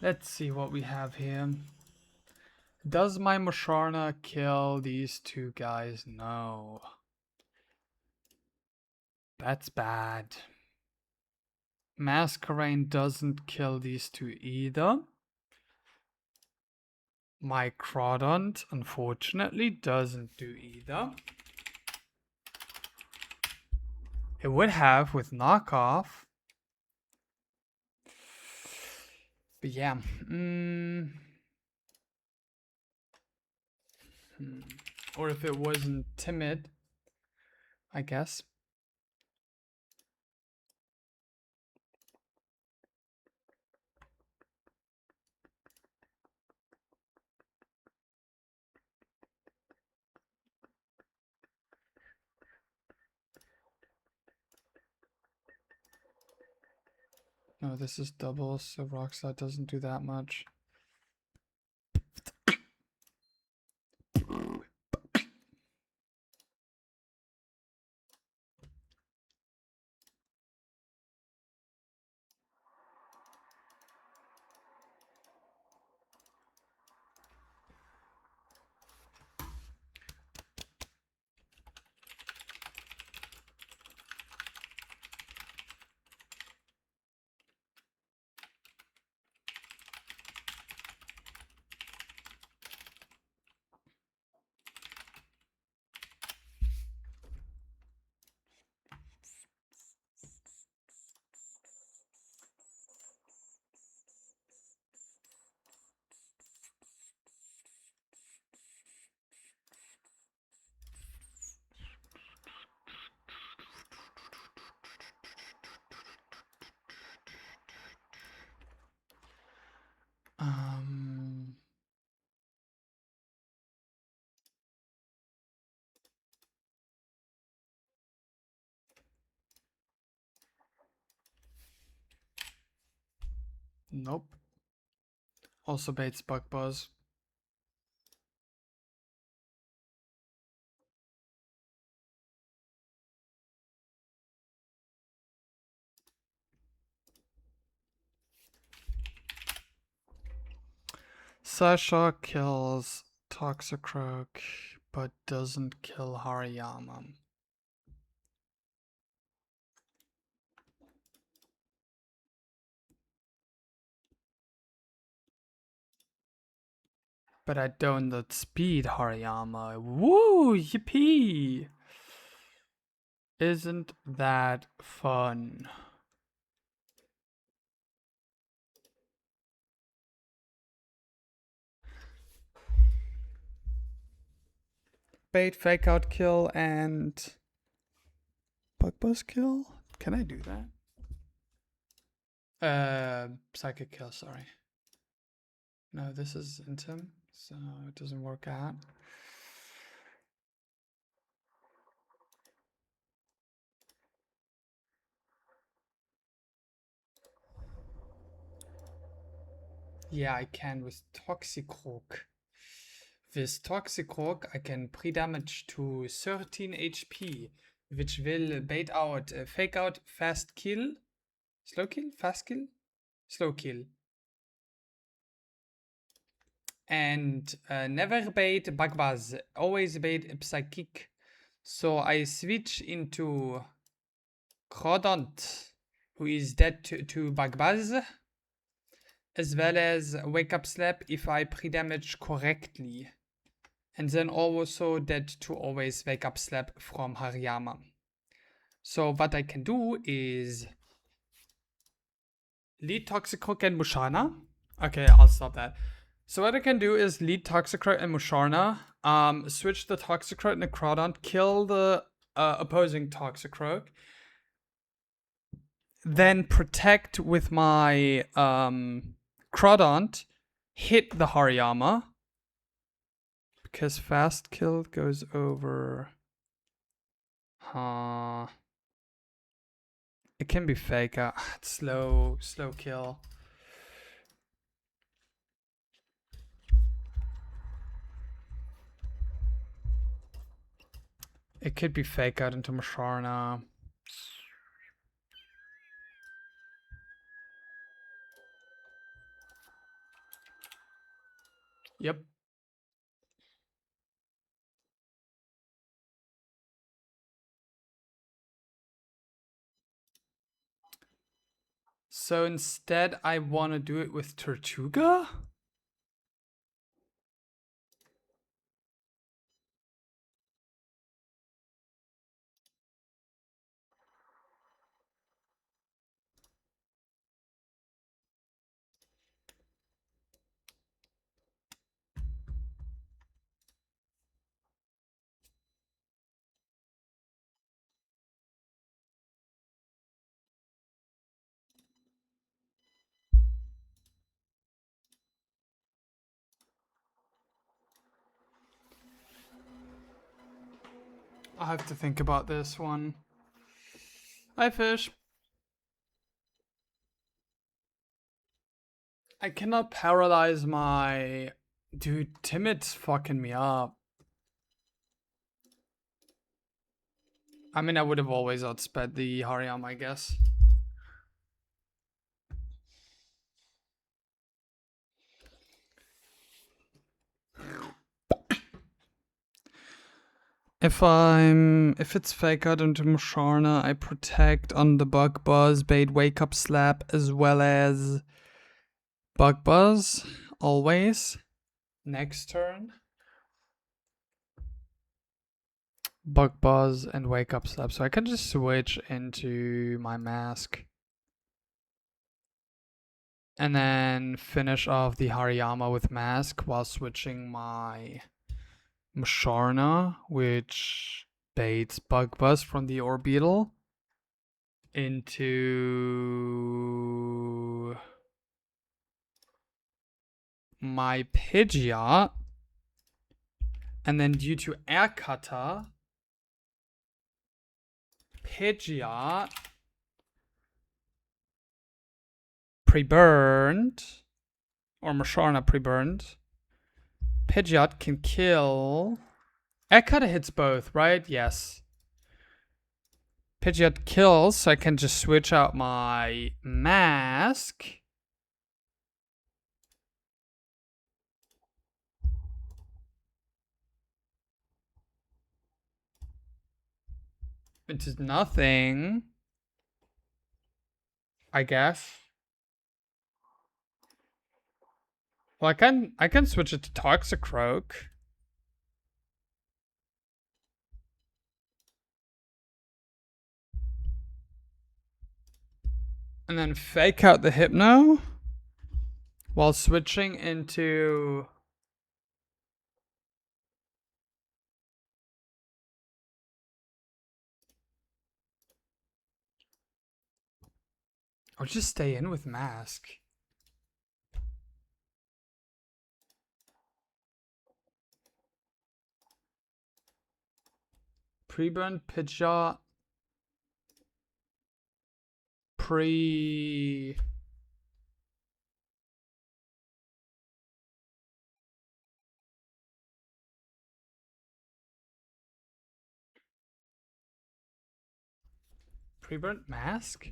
Let's see what we have here. Does my Musharna kill these two guys? No. That's bad. Masquerain doesn't kill these two either. My Crawdont, unfortunately, doesn't do either. It would have with knockoff. But yeah. Or if it wasn't timid, I guess. No, this is double, so Rockslide doesn't do that much. Nope. Also baits Bug Buzz. Sasha kills Toxicroak, but doesn't kill Hariyama. But I don't outspeed Hariyama. Woo! Yippee! Isn't that fun? Bait, fake out kill, and Bug Buzz kill? Can I do that? Psychic kill, sorry. No, this is Intim, so it doesn't work out. Yeah, I can with Toxicroak. With Toxicroak, I can pre-damage to 13 HP, which will bait out, fake out, fast kill, slow kill, fast kill, slow kill. And never bait Bug Buzz, always bait Psychic. So I switch into Crodont, who is dead to Bug Buzz, as well as Wake Up Slap if I pre-damage correctly. And then also dead to always Wake Up Slap from Hariyama. So what I can do is lead Toxicroak and Musharna. Okay, I'll stop that. So what I can do is lead Toxicroak and Musharna, switch the Toxicroak and the Crawdont, kill the opposing Toxicroak, then protect with my Crawdont, hit the Hariyama, because fast kill goes over. It can be fake. Slow kill. It could be fake out into Musharna. Yep. So instead, I want to do it with Tortuga? I have to think about this one. Hi, fish. I cannot paralyze my... Dude, Timid's fucking me up. I mean, I would have always outsped the Hariyama, I guess. If it's fake out into Musharna, I protect on the Bug Buzz, bait Wake Up Slap, as well as Bug Buzz, always. Next turn. Bug Buzz and Wake Up Slap, so I can just switch into my mask. And then finish off the Hariyama with mask while switching my Musharna, which baits Bug Buzz from the Orbeetle, into my Pidgeot. And then due to Air Cutter, Pidgeot pre-burned. Or Musharna pre-burned. Pidgeot can kill... Ekata hits both, right? Yes. Pidgeot kills, so I can just switch out my mask. Which is nothing. I guess. Well, I can switch it to Toxicroak. And then fake out the Hypno while switching into... I'll just stay in with Mask. Pre-burn Pidgeot. Pre-burn Mask?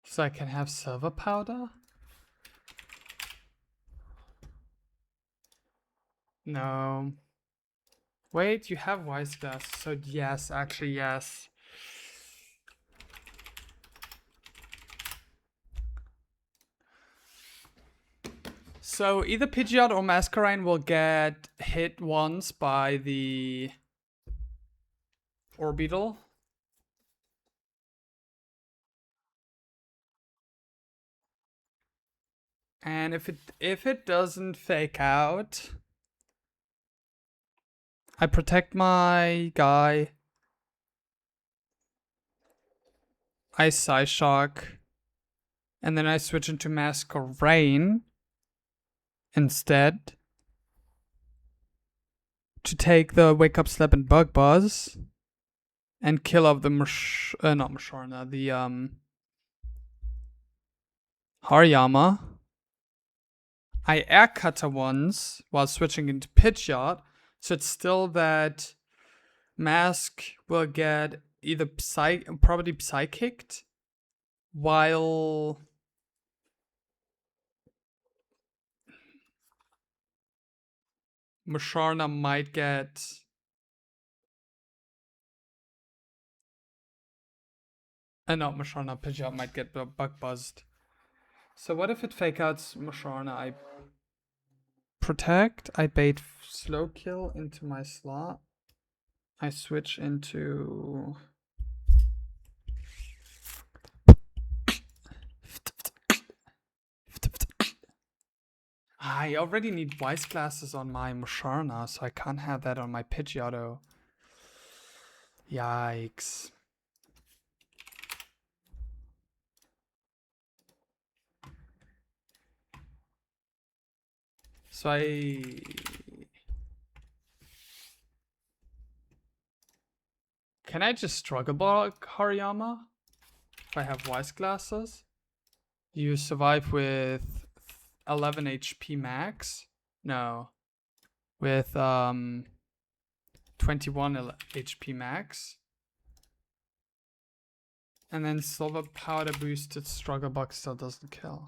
So I can have Silver Powder? No. Wait, you have Wise Glass, so yes, actually yes. So either Pidgeot or Masquerain will get hit once by the Orbital. And if it doesn't fake out, I protect my guy. I Psyshock. And then I switch into Masquerain instead to take the Wake Up Slap and Bug Buzz and kill off the not Musharna, the Hariyama. I Air Cutter once while switching into Pidgeot, so it's still that Mask will get either probably Psychicked, while Musharna might get... not Musharna, Pidgeot might get Bug Buzzed. So what if it fake outs Musharna? I protect, I bait Slow Kill into my slot. I switch into... I already need Wise Glasses on my Musharna, so I can't have that on my Pidgeotto. Yikes. So can I just Struggle Block Hariyama if I have Wise Glasses? You survive with 11 HP max? No. With 21 HP max. And then Silver Powder boosted Struggle Block still doesn't kill.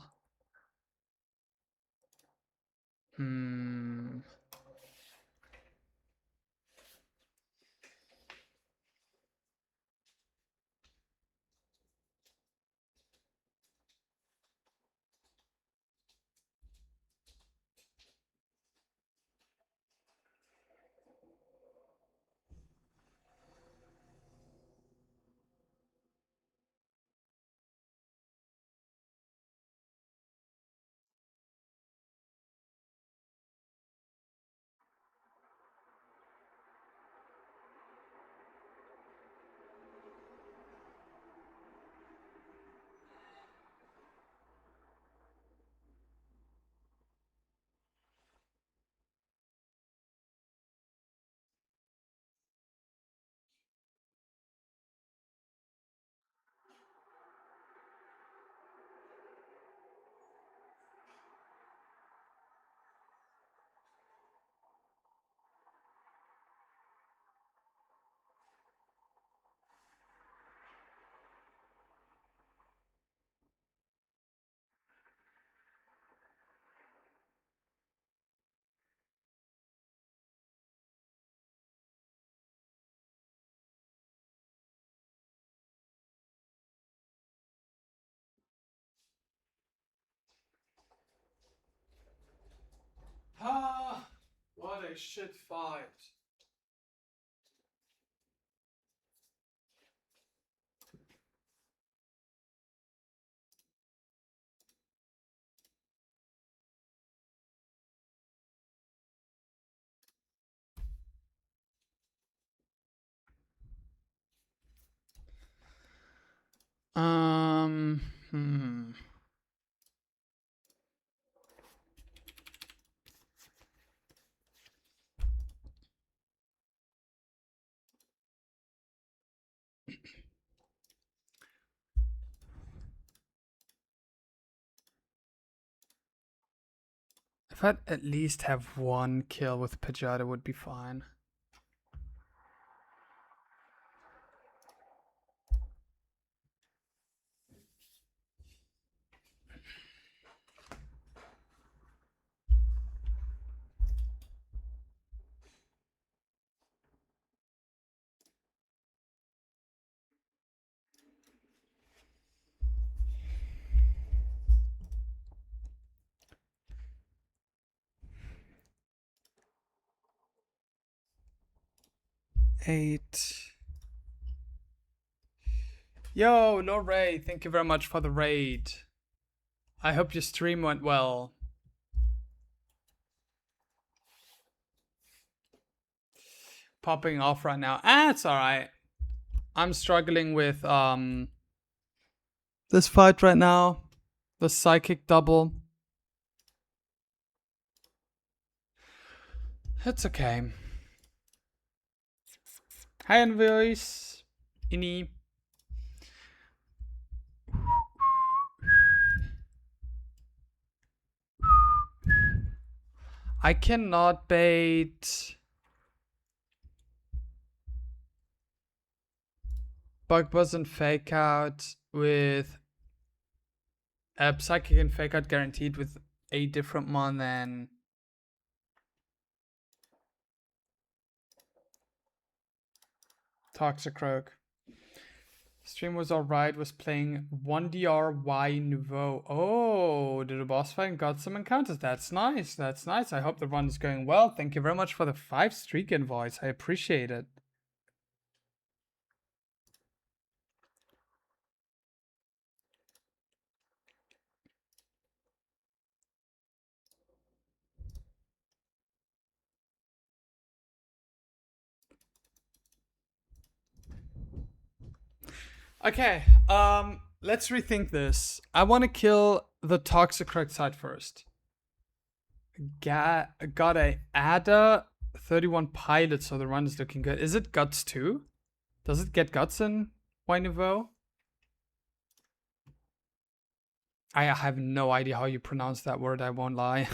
Ah, what a shit fight. Hmm. If I'd at least have one kill with Pidgeot, it would be fine. Eight. Yo, no Ray, thank you very much for the raid. I hope your stream went well. Popping off right now. It's alright. I'm struggling with this fight right now. The psychic double. It's okay. Hi Envoys. Ini. I cannot bait Bug Buzz and Fake Out with Psychic and Fake Out guaranteed with a different one than Toxicroak. Stream was alright, was playing 1DR Y Nouveau. Oh, did a boss fight and got some encounters. That's nice, that's nice. I hope the run is going well. Thank you very much for the 5 streak invoice. I appreciate it. Okay, let's rethink this. I want to kill the Toxicroak side first. Got a Ada 31 pilot, so the run is looking good. Is it Guts too? Does it get Guts in Y Nouveau? I have no idea how you pronounce that word, I won't lie.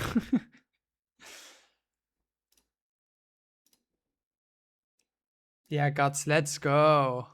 Yeah, Guts, let's go.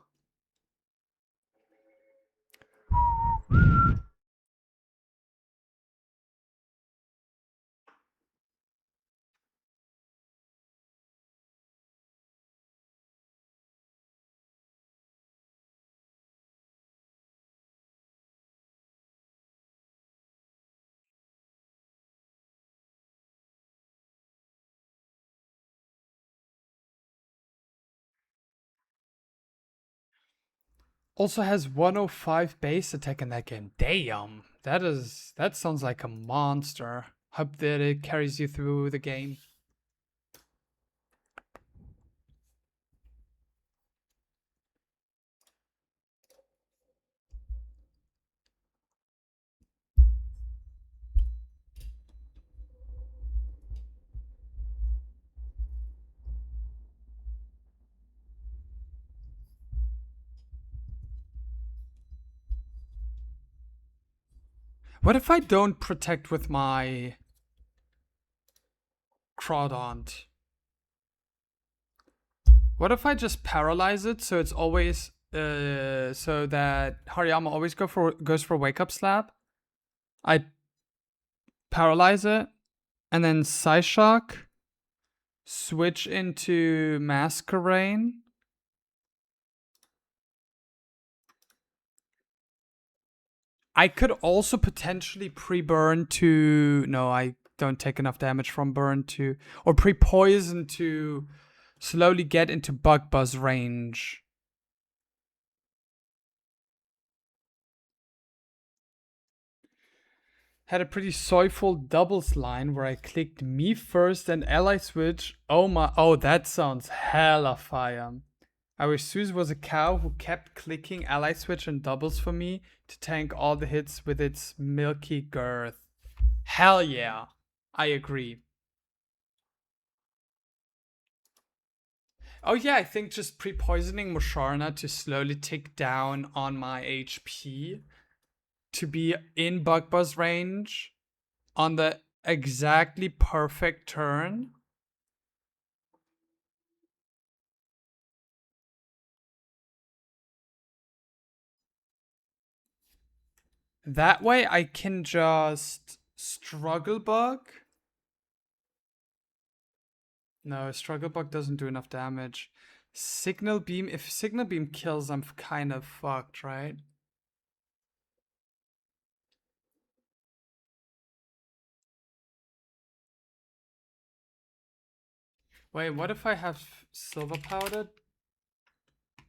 Also has 105 base attack in that game. Damn, that sounds like a monster. Hope that it carries you through the game. What if I don't protect with my Crawdaunt? What if I just paralyze it so it's always so that Hariyama always goes for Wake Up Slap? I paralyze it and then Psyshock, switch into Masquerain. I could also potentially pre-burn to... No, I don't take enough damage from burn to, or pre-poison to slowly get into Bug Buzz range. Had a pretty soyful doubles line where I clicked me first and ally switch. Oh, that sounds hella fire. I wish Suze was a cow who kept clicking ally switch and doubles for me to tank all the hits with its milky girth. Hell yeah, I agree. Oh yeah, I think just pre-poisoning Musharna to slowly tick down on my HP to be in Bug Buzz range on the exactly perfect turn. That way I can just Struggle Bug. No, Struggle Bug doesn't do enough damage. Signal Beam, if Signal Beam kills, I'm kind of fucked, right? Wait, what if I have Silver Powdered?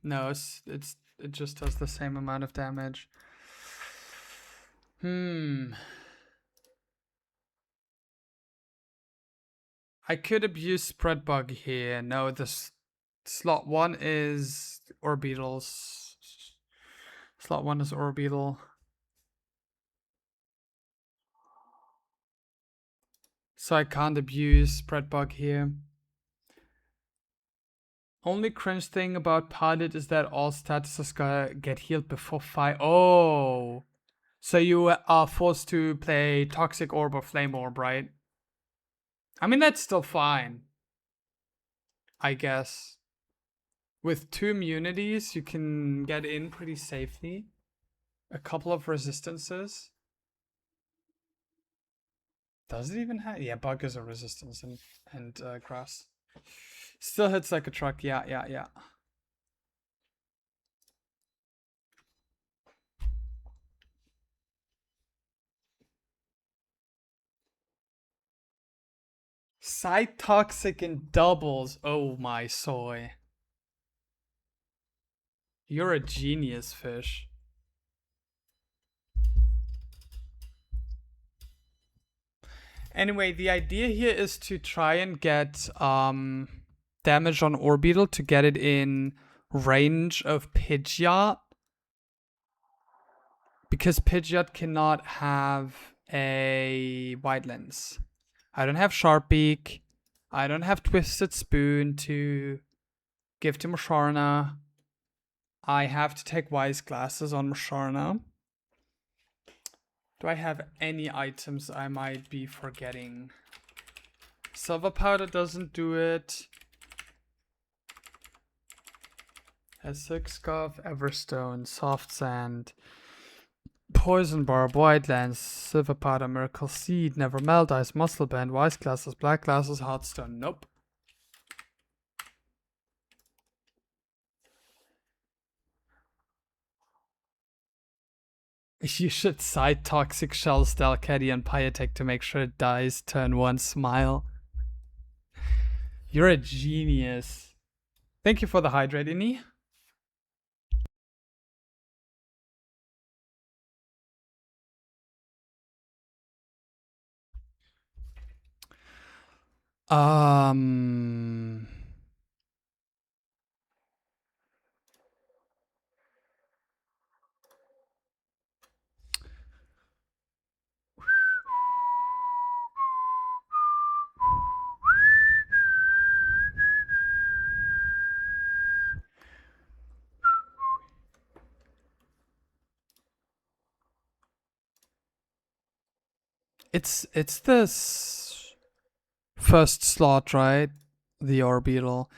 No, it just does the same amount of damage. I could abuse Spread Bug here. No, this slot 1 is Orbitals. Slot 1 is Orbital. So I can't abuse Spread Bug here. Only cringe thing about Pilot is that all statuses get healed before 5. Oh! So you are forced to play Toxic Orb or Flame Orb, right? I mean, that's still fine. I guess. With 2 immunities, you can get in pretty safely. A couple of resistances. Does it even have? Yeah, Bug is a resistance and Grass. Still hits like a truck. Yeah. Side Toxic and doubles. Oh my soy. You're a genius, Fish. Anyway, the idea here is to try and get damage on Orbital to get it in range of Pidgeot. Because Pidgeot cannot have a Wide Lens. I don't have Sharp Beak. I don't have Twisted Spoon to give to Musharna. I have to take Wise Glasses on Musharna. Do I have any items I might be forgetting? Silver Powder doesn't do it. Essex Scarf, Everstone, Soft Sand, Poison Barb, White Lens, Silver Powder, Miracle Seed, Never Melt, Ice Muscle Band, Wise Glasses, Black Glasses, Heartstone. Nope. You should side Toxic Shell, Stalcaddy, and Pyotech to make sure it dies. Turn 1, smile. You're a genius. Thank you for the hydrate, Inni. It's this first slot, right? The Orbital.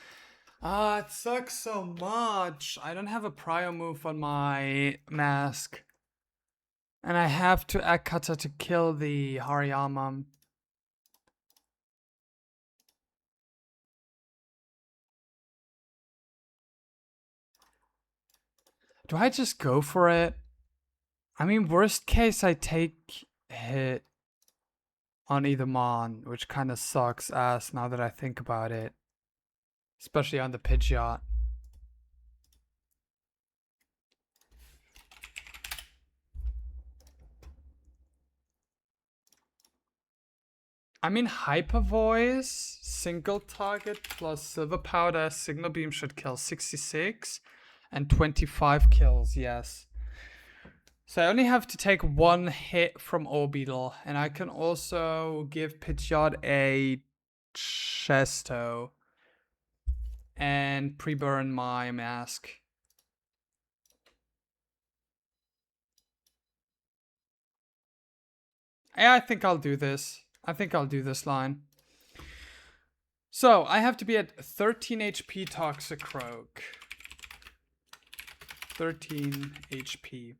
It sucks so much. I don't have a prior move on my mask. And I have to Akata to kill the Hariyama. Do I just go for it? I mean, worst case, I take hit on either Mon, which kind of sucks ass now that I think about it. Especially on the Pidgeot. I mean, Hyper Voice, single target plus Silver Powder, Signal Beam should kill 66 and 25 kills, yes. So I only have to take one hit from Orbeetle, and I can also give Pidgeot a Chesto and pre-burn my mask. Yeah, I think I'll do this. I think I'll do this line. So I have to be at 13 HP Toxicroak. 13 HP.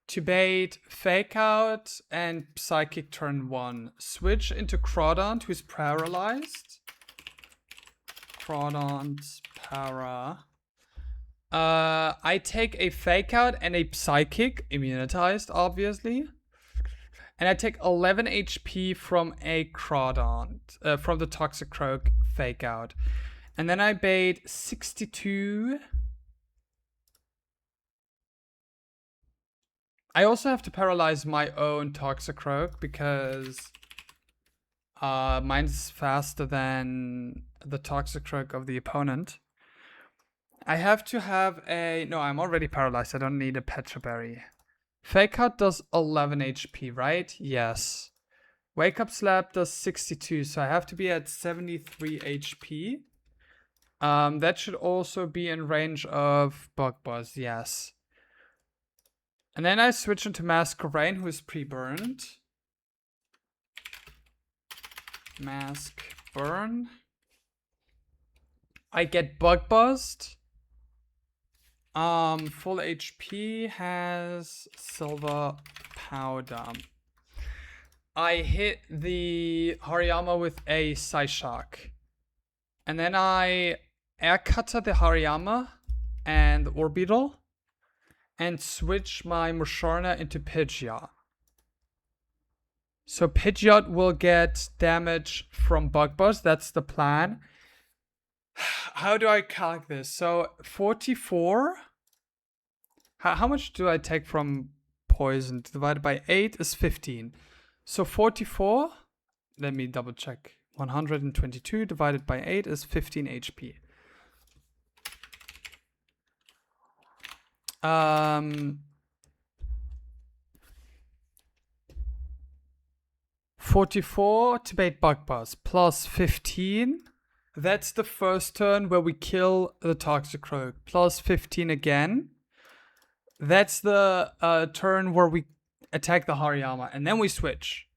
To bait Fake Out and Psychic turn 1. Switch into Crawdaunt, who's paralyzed. Crawdaunt, para. I take a Fake Out and a Psychic, immunized, obviously. And I take 11 HP from a Crawdaunt, from the Toxicroak Fake Out. And then I bait 62. I also have to paralyze my own Toxicroak because mine's faster than the Toxicroak of the opponent. I have to have a... No, I'm already paralyzed. I don't need a Petra Berry. Fake Out does 11 HP, right? Yes. Wake Up Slap does 62, so I have to be at 73 HP. That should also be in range of Bug Buzz, yes. And then I switch into Masquerain, who is pre-burned. Mask Burn. I get Bug Buzzed. Full HP has Silver Powder. I hit the Hariyama with a Psyshock. And then I Air Cutter the Hariyama and the Orbeetle. And switch my Musharna into Pidgeot. So Pidgeot will get damage from Bug Buzz. That's the plan. How do I calc this? So 44. How much do I take from poison? Divided by 8 is 15. So 44. Let me double check. 122 divided by 8 is 15 HP. 44 to bait Bug Buzz plus 15. That's the first turn where we kill the Toxicroak. Plus 15 again. That's the turn where we attack the Hariyama, and then we switch.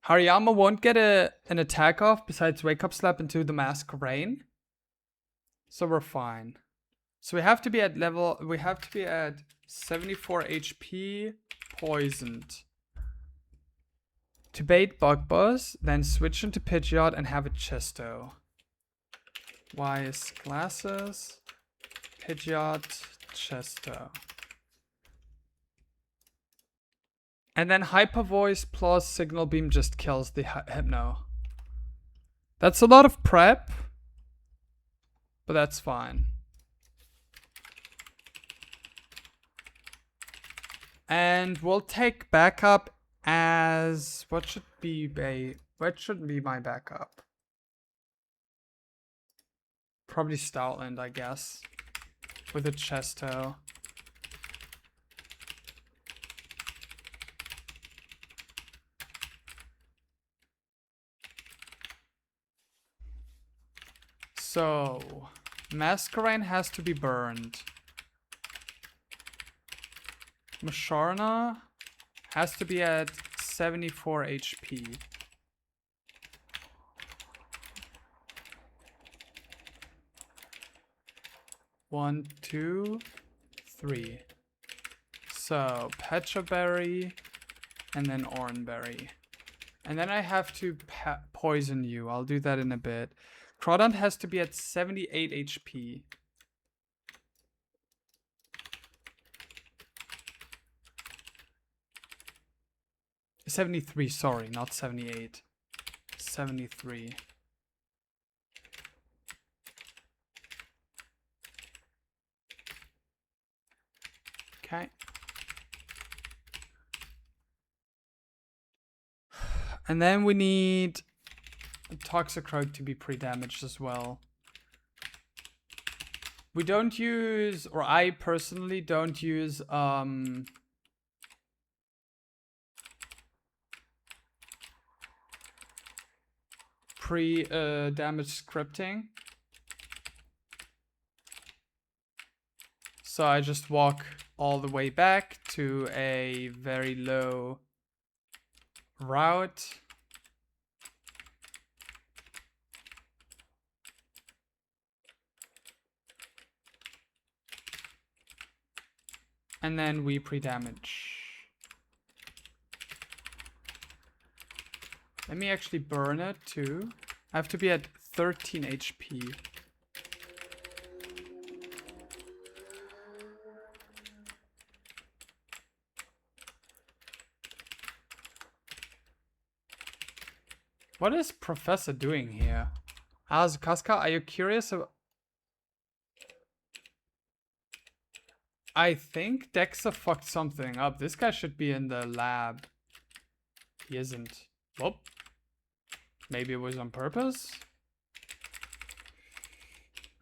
Hariyama won't get an attack off besides Wake Up Slap into the Masquerain. So we're fine. So we have to be at 74 HP, poisoned. To bait Bug Buzz, then switch into Pidgeot and have a Chesto. Wise Glasses, Pidgeot, Chesto. And then Hyper Voice plus Signal Beam just kills the Hypno. That's a lot of prep, but that's fine. And we'll take backup as... What should be my backup? Probably Stoutland, I guess. With a Chesto. So, Masquerain has to be burned. Musharna has to be at 74 HP. One, two, three. So, Petra Berry, and then Oranberry. And then I have to poison you. I'll do that in a bit. Crawdaunt has to be at 78 HP. 73, sorry, not 78. 73. Okay. And then we need Toxicroak to be pre-damaged as well. We don't use, or I personally don't use pre-damage scripting. So I just walk all the way back to a very low route. And then we pre-damage. Let me actually burn it too. I have to be at 13 HP. What is Professor doing here? Kaska, are you curious about... I think Dexa fucked something up. This guy should be in the lab. He isn't. Whoop. Maybe it was on purpose?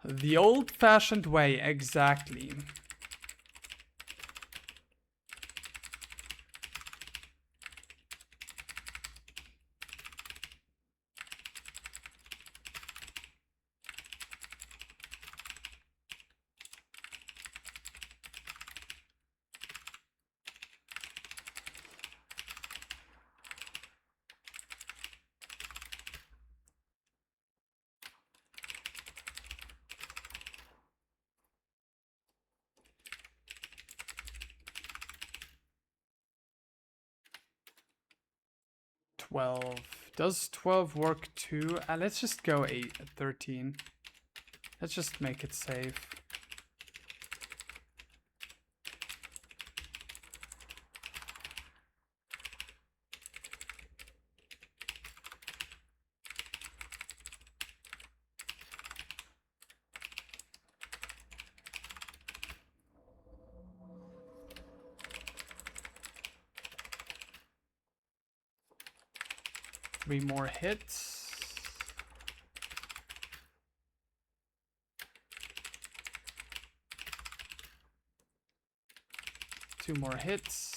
The old-fashioned way, exactly. Does 12 work too? Let's just go 13. Let's just make it safe. Three more hits. Two more hits.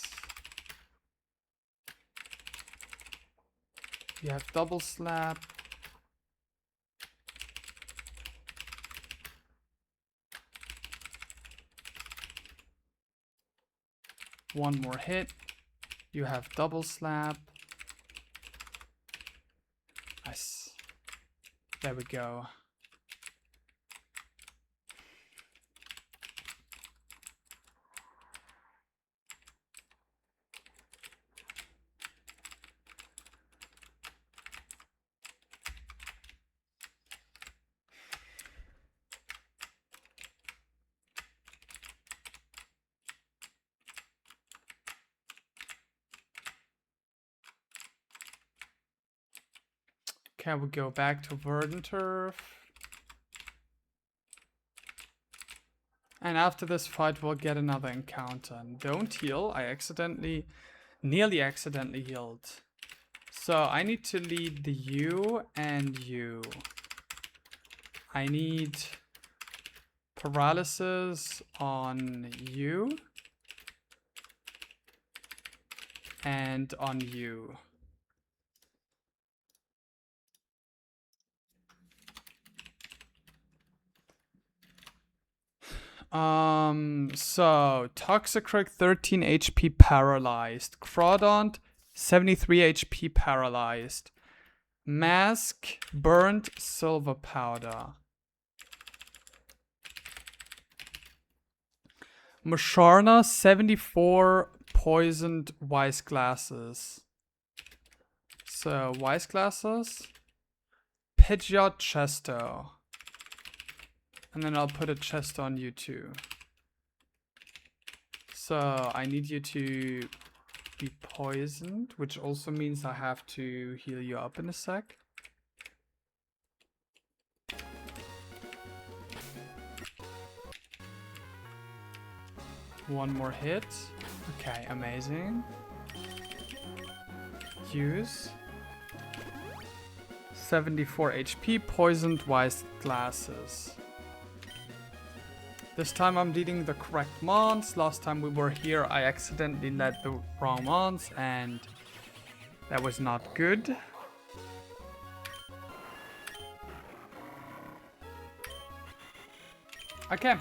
You have double slap. One more hit. You have double slap. Nice. There we go. Can we go back to Verdanturf? And after this fight, we'll get another encounter. And don't heal. I nearly accidentally healed. So I need to lead the you and you. I need paralysis on you. And on you. So Toxicroak 13 HP paralyzed. Crawdont 73 HP paralyzed. Mask burnt silver powder. Musharna 74 poisoned wise glasses. So wise glasses. Pidgeot Chesto. And then I'll put a chest on you too. So I need you to be poisoned, which also means I have to heal you up in a sec. One more hit. Okay, amazing. Use. 74 HP, poisoned white glasses. This time I'm leading the correct mons. Last time we were here, I accidentally led the wrong mons, and that was not good. Okay.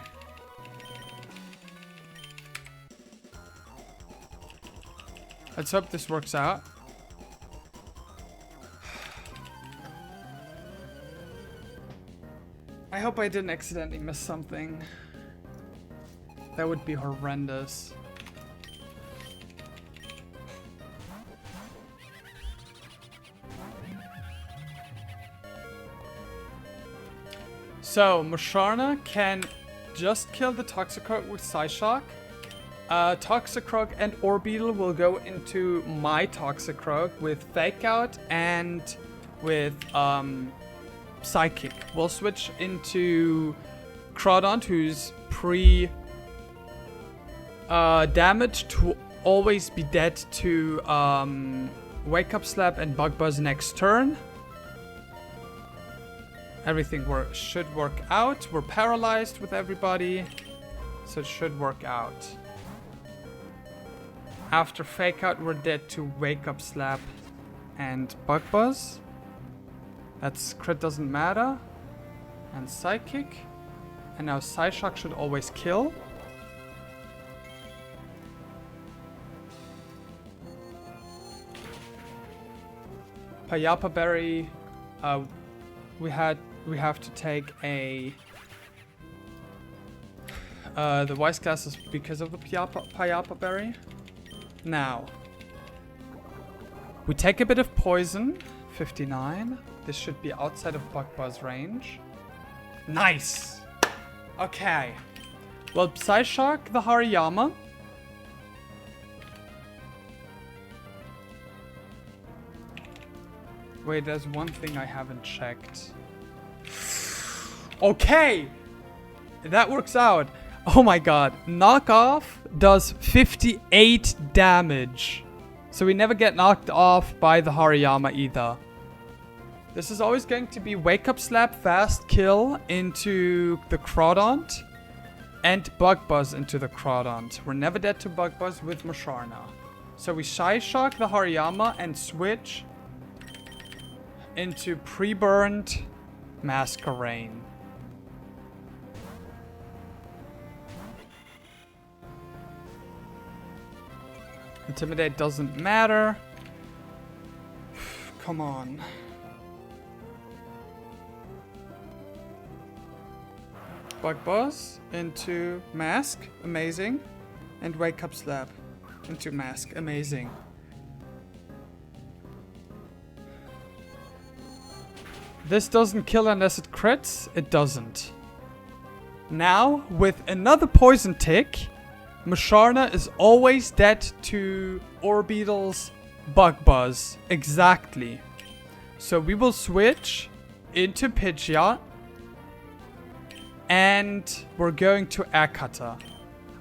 Let's hope this works out. I hope I didn't accidentally miss something. That would be horrendous. So, Musharna can just kill the Toxicroak with Psyshock. Toxicroak and Orbeetle will go into my Toxicroak with Fake Out and with Psychic. We'll switch into Crawdaunt, who's damaged to always be dead to Wake Up Slap and Bug Buzz next turn. Everything should work out. We're paralyzed with everybody, so it should work out. After Fake Out, we're dead to Wake Up Slap and Bug Buzz. That's crit doesn't matter. And Psychic. And now Psyshock should always kill. Payapa Berry. We have to take a the Wise Glasses because of the Payapa Berry. Now we take a bit of poison. 59. This should be outside of Bug Buzz range. Nice. Okay. Well, Psyshock the Hariyama. Wait, there's one thing I haven't checked. Okay! That works out. Oh my god. Knockoff does 58 damage. So we never get knocked off by the Hariyama either. This is always going to be Wake Up Slap, Fast Kill into the Crawdaunt, and Bug Buzz into the Crawdaunt. We're never dead to Bug Buzz with Musharna. So we Psyshock the Hariyama and switch into pre-burned Masquerain. Intimidate doesn't matter. Come on. Bug Buzz into Mask. Amazing. And Wake Up Slap into Mask. Amazing. This doesn't kill unless it crits. It doesn't. Now, with another Poison Tick, Musharna is always dead to Orbeetle's Bug Buzz. Exactly. So we will switch into Pidgeot. And we're going to Air Cutter.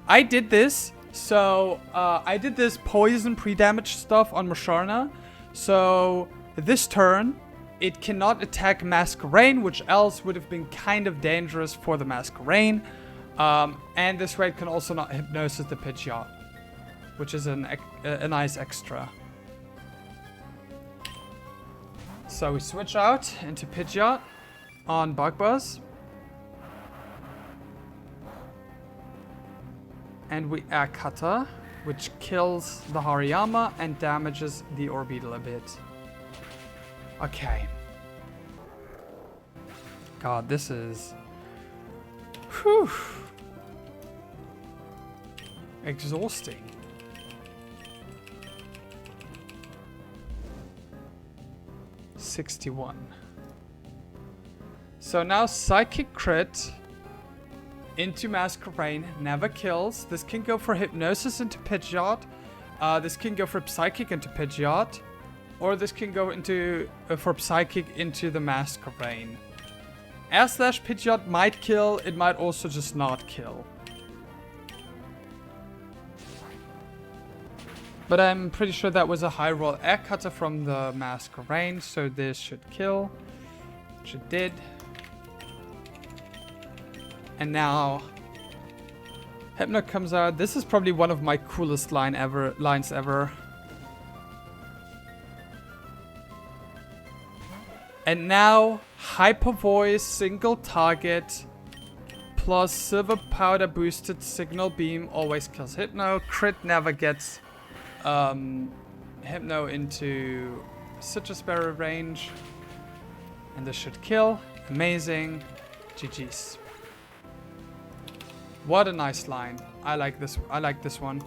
I did this. So, I did this poison pre-damage stuff on Musharna. So, this turn, it cannot attack Masquerain, which else would have been kind of dangerous for the Masquerain. And this way it can also not Hypnosis the Pidgeot, which is a nice extra. So we switch out into Pidgeot on Bug Buzz. And we Air Cutter, which kills the Hariyama and damages the Orbeetle a bit. Okay. God, this is... Whew. Exhausting. $61. So now Psychic Crit into Masquerain, never kills. This can go for Hypnosis into Pidgeot. This can go for Psychic into Pidgeot, or this can go into for Psychic into the Masquerain. Air Slash Pidgeot might kill, it might also just not kill. But I'm pretty sure that was a high roll Air Cutter from the Masquerain, so this should kill, which it did. And now Hypno comes out. This is probably one of my coolest lines ever. And now Hyper Voice, single target, plus Silver Powder boosted Signal Beam always kills Hypno. Crit never gets Hypno into Citrus Berry range. And this should kill. Amazing. GG's. What a nice line. I like this one.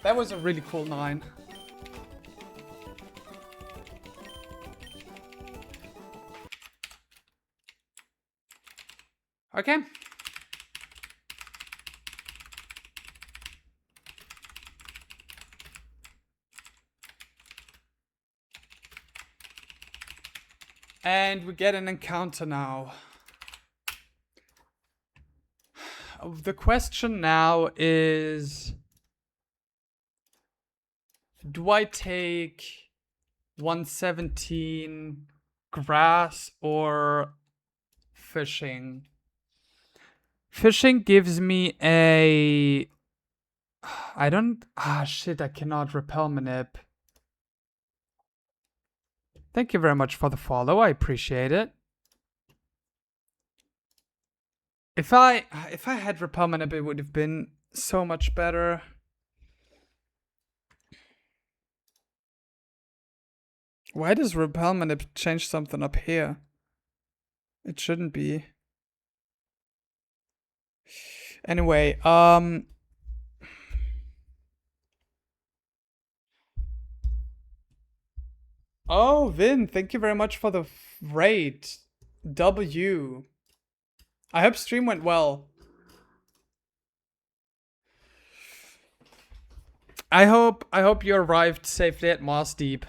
That was a really cool line. Okay. And we get an encounter now. The question now is, do I take 117 grass or fishing? Fishing gives me a... I don't... Ah, shit, I cannot repel manip. Thank you very much for the follow. I appreciate it. If I had repel manip, it would have been so much better. Why does repel manip change something up here? It shouldn't be. Anyway, oh, Vin, thank you very much for the raid. W. I hope stream went well. I hope you arrived safely at Moss Deep.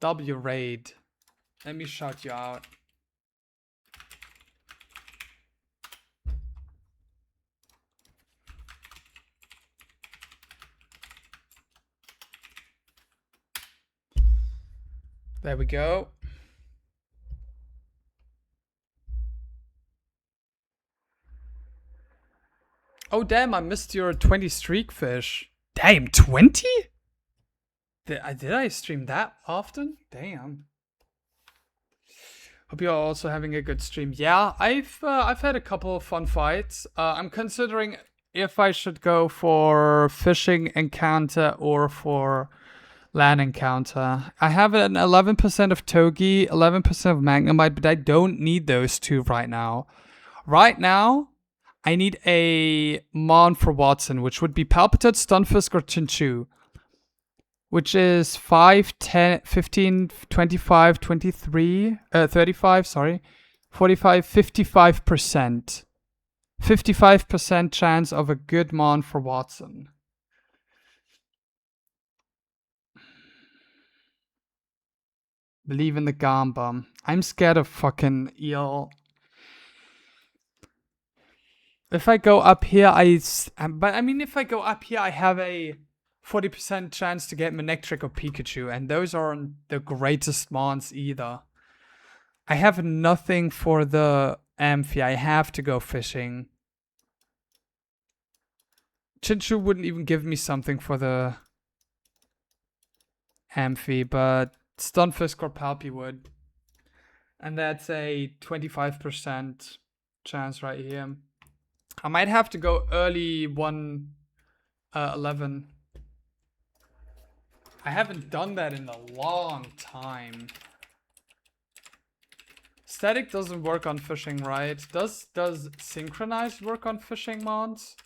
W raid. Let me shout you out. There we go. Oh damn, I missed your 20 streak fish. Damn, 20? Did I stream that often? Damn. Hope you're also having a good stream. Yeah, I've had a couple of fun fights. I'm considering if I should go for fishing encounter or for land encounter. I have an 11% of Togi, 11% of Magnemite, but I don't need those two right now. Right now, I need a Mon for Watson, which would be Palpitite, Stunfisk, or Chinchou. Which is 5, 10, 15, 25, 23, 35, sorry. 45, 55%. 55% chance of a good Mon for Watson. Believe in the Gamba. I'm scared of fucking eel. If I go up here, if I go up here, I have a 40% chance to get Manectric or Pikachu, and those aren't the greatest mons either. I have nothing for the Amphi. I have to go fishing. Chinchou wouldn't even give me something for the Amphi, but Stunfisk or Palpy would. And that's a 25% chance right here. I might have to go early 111. I haven't done that in a long time. Static doesn't work on fishing, right? Does synchronized work on fishing mods?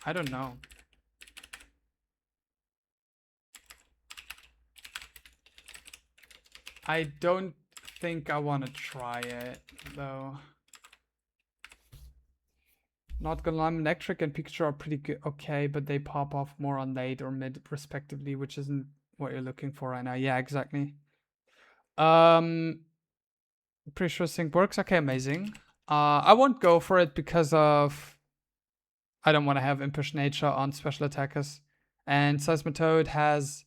I don't know. I don't think I want to try it, though. Not gonna lie, Electric and Pikachu are pretty good, okay, but they pop off more on late or mid, respectively, which isn't what you're looking for right now. Yeah, exactly. Pretty sure Sync works. Okay, amazing. I won't go for it because of I don't want to have Impish Nature on special attackers, and Seismitoad has,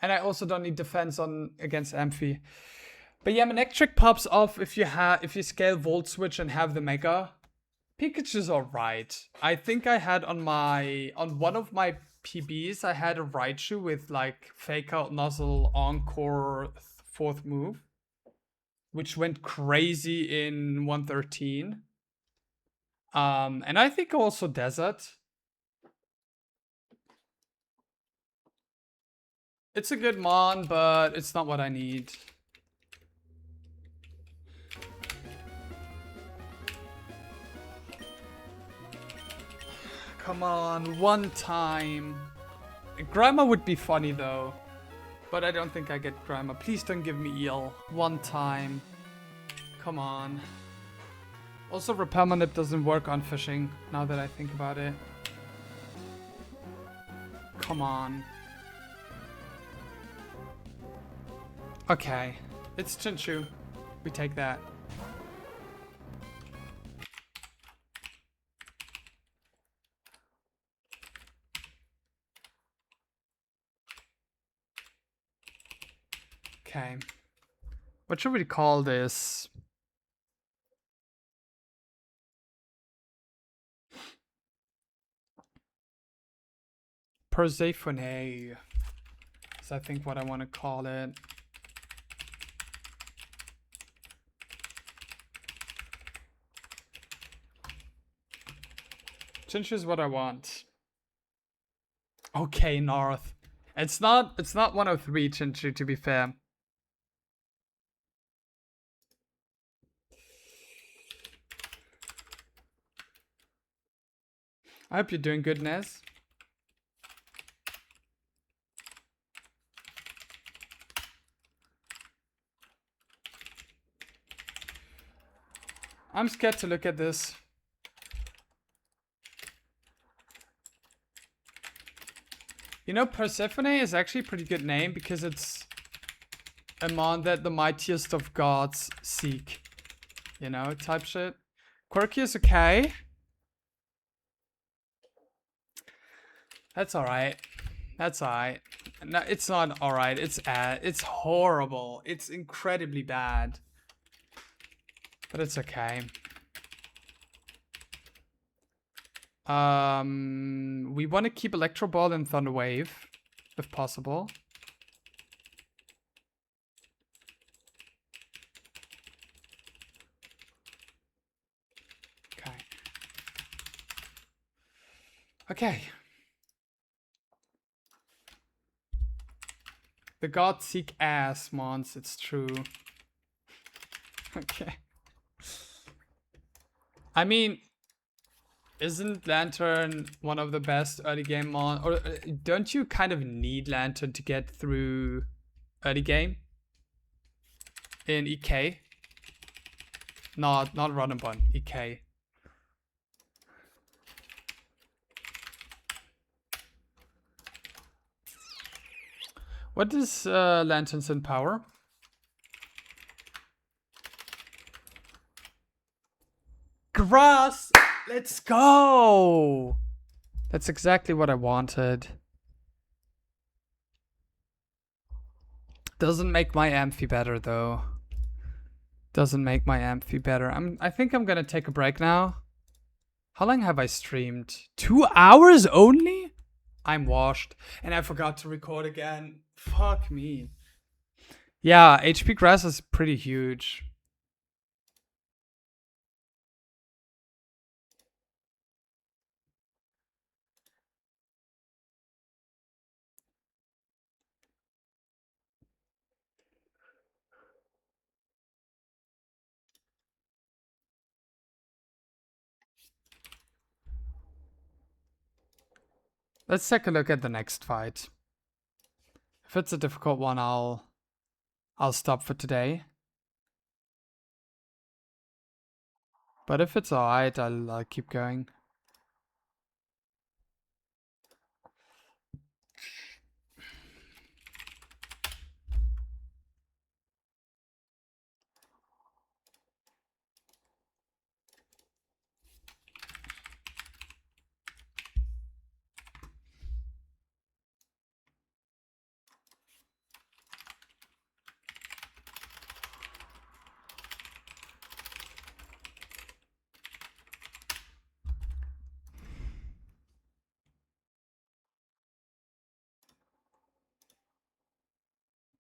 and I also don't need defense on against Amphi. But yeah, Manectric pops off if you scale Volt Switch and have the Mega. Pikachu's alright. I think I had on one of my PBs, I had a Raichu with like Fake Out Nozzle Encore 4th move, which went crazy in 113. And I think also Desert. It's a good mon, but it's not what I need. Come on, one time. Grimer would be funny though. But I don't think I get Grimer. Please don't give me Eel. One time. Come on. Also, Repelmanip doesn't work on fishing, now that I think about it. Come on. Okay. It's Chinchu. We take that. Okay. What should we call this? Persephone is I think what I want to call it. Chinchu is what I want. Okay, North. It's not 103 Chinchu, to be fair. I hope you're doing good, Nez. I'm scared to look at this. You know, Persephone is actually a pretty good name because it's a mon that the mightiest of gods seek. You know, type shit. Quirky is okay. That's alright. That's alright. No, it's not alright. It's horrible. It's incredibly bad. But it's okay. We want to keep Electro Ball and Thunder Wave, if possible. Okay. Okay. The gods seek ass, mons. It's true. Okay. I mean, isn't Lantern one of the best early game mon? Or don't you kind of need Lantern to get through early game in EK? Not Run and Bun, EK. What does Lantern send power? Grass! Let's go! That's exactly what I wanted. Doesn't make my Amphi better though. Doesn't make my Amphi better. I think I'm gonna take a break now. How long have I streamed? 2 hours only? I'm washed. And I forgot to record again. Fuck me. Yeah, HP Grass is pretty huge. Let's take a look at the next fight. If it's a difficult one, I'll stop for today. But if it's alright, I'll keep going.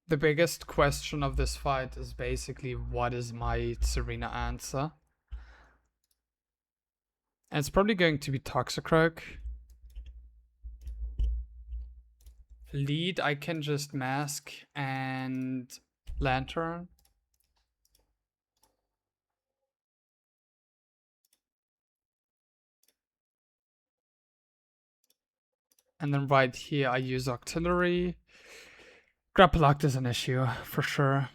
The biggest question of this fight is basically what is my Serena answer? And it's probably going to be Toxicroak. Lead, I can just mask and Lantern. And then right here I use Octillery. Grapple Locked is an issue, for sure.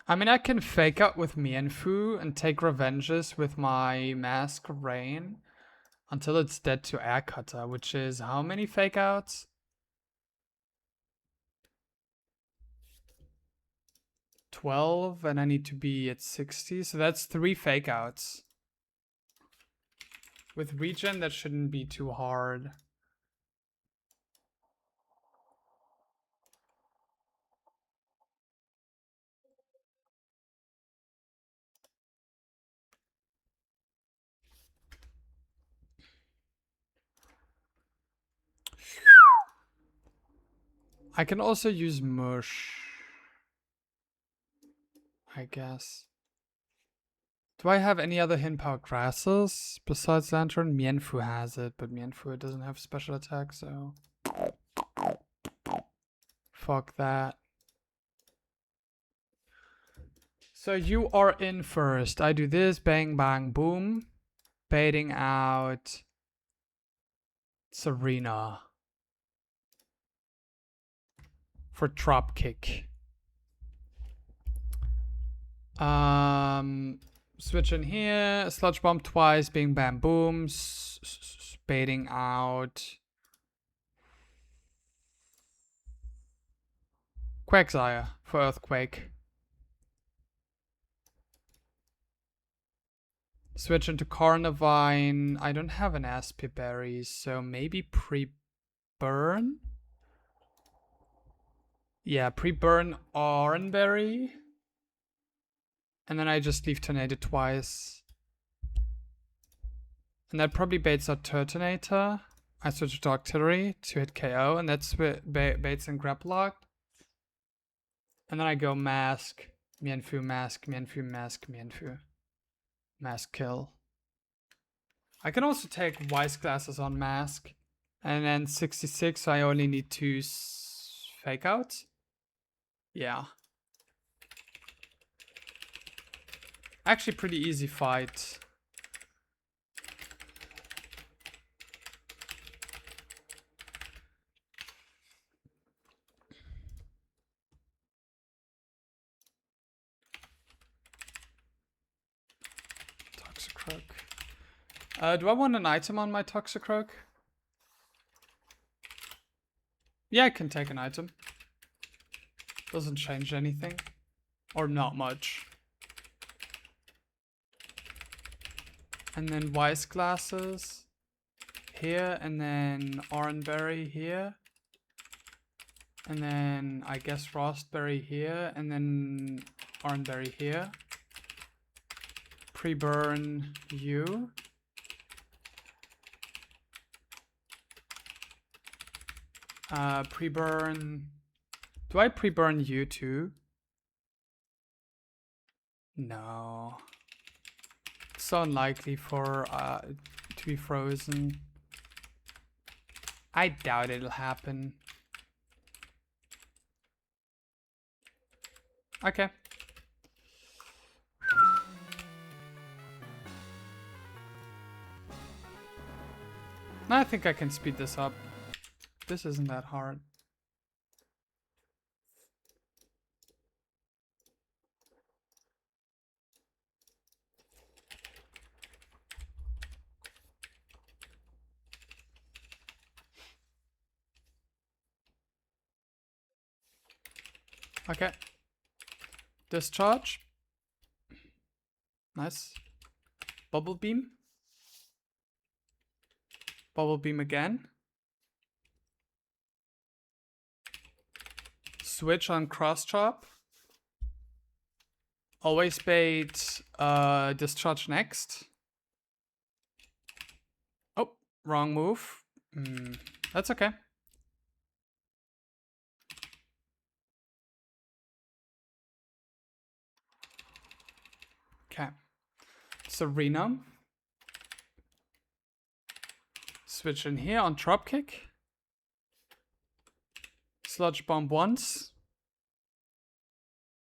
I mean, I can fake out with Mienfoo and take revenges with my Mask Rain until it's dead to Air Cutter, which is how many fake outs? 12, and I need to be at 60, so that's 3 fake outs. With regen, that shouldn't be too hard. I can also use Mush, I guess. Do I have any other hidden power grasses besides Lantern? Mienfoo has it, but Mienfoo doesn't have special attack, so fuck that. So you are in first. I do this, bang, bang, boom. Baiting out Serena for drop kick. Switch in here, Sludge Bomb twice, bing, bam, boom. Baiting out Quagsire for Earthquake. Switch into Carnivine. I don't have an Aspie Berry, so maybe pre-burn? Yeah, pre-burn Oranberry. And then I just leave Tornado twice. And that probably baits out Turtonator. I switch to Octillery to hit KO, and that's baits and Grapple Lock. And then I go Mask, Mienfoo, Mask, Mienfoo, Mask, Mienfoo. Mask kill. I can also take Wise Glasses on Mask. And then 66, so I only need 2 fake outs. Yeah. Actually pretty easy fight. Toxicroak. Do I want an item on my Toxicroak? Yeah, I can take an item. Doesn't change anything. Or not much. And then Wise Glasses here, and then Oranberry here. And then I guess Frostberry here, and then Oranberry here. Pre-burn you. Pre-burn. Do I pre-burn you too? No. So unlikely for to be frozen. I doubt it'll happen. Okay. Now I think I can speed this up. This isn't that hard. Okay. Discharge. Nice. Bubble beam. Bubble beam again. Switch on cross chop. Always bait discharge next. Oh, wrong move. That's okay. Okay. Serena. Switch in here on drop kick. Sludge bomb once.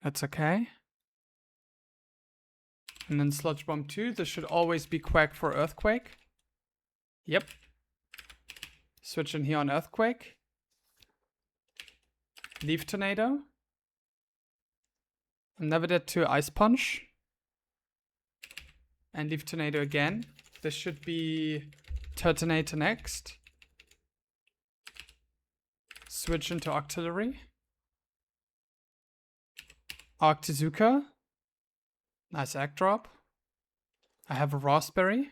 That's okay. And then sludge bomb 2. This should always be quack for earthquake. Yep. Switch in here on earthquake. Leaf tornado. Never did to ice punch. And leaf tornado again. This should be Turtonator next. Switch into artillery. Arctizuka. Nice egg drop. I have a raspberry.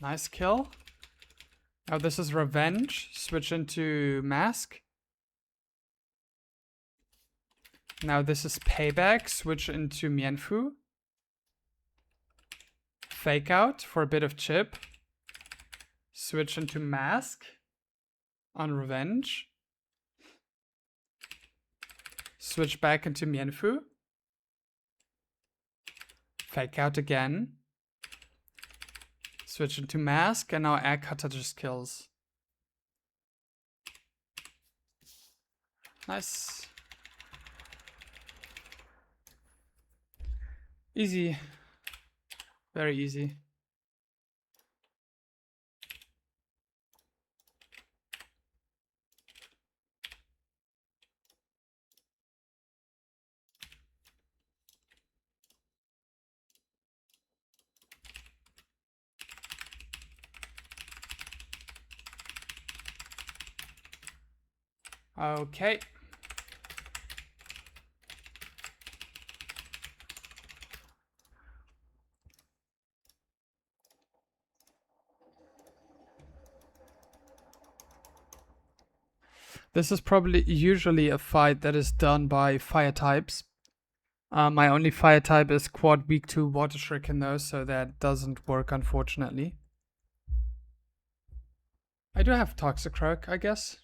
Nice kill. Now this is revenge. Switch into mask. Now this is payback. Switch into Mienfu. Fake out for a bit of chip. Switch into mask on revenge. Switch back into Mienfu. Fake out again. Switch into mask, and now egg cutter just kills. Nice. Easy. Very easy. Okay. This is probably usually a fight that is done by fire types. My only fire type is quad weak to water shuriken though, so that doesn't work unfortunately. I do have Toxicroak, I guess.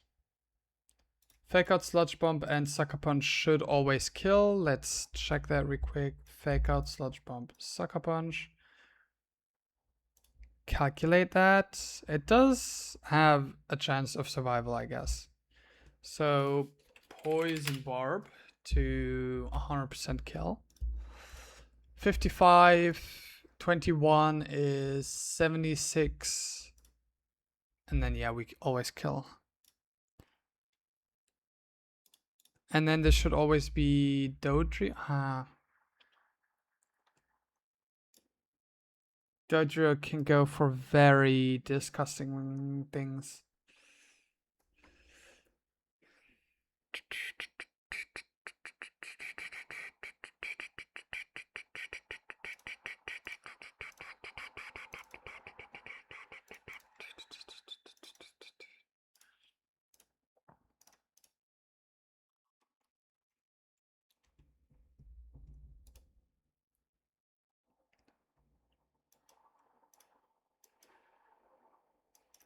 Fake out, sludge bomb, and sucker punch should always kill. Let's check that real quick. Fake out, sludge bomb, sucker punch. Calculate that. It does have a chance of survival, I guess. So poison barb to 100% kill. 55, 21 is 76. And then yeah, we always kill. And then this should always be Dodrio. Dodrio can go for very disgusting things.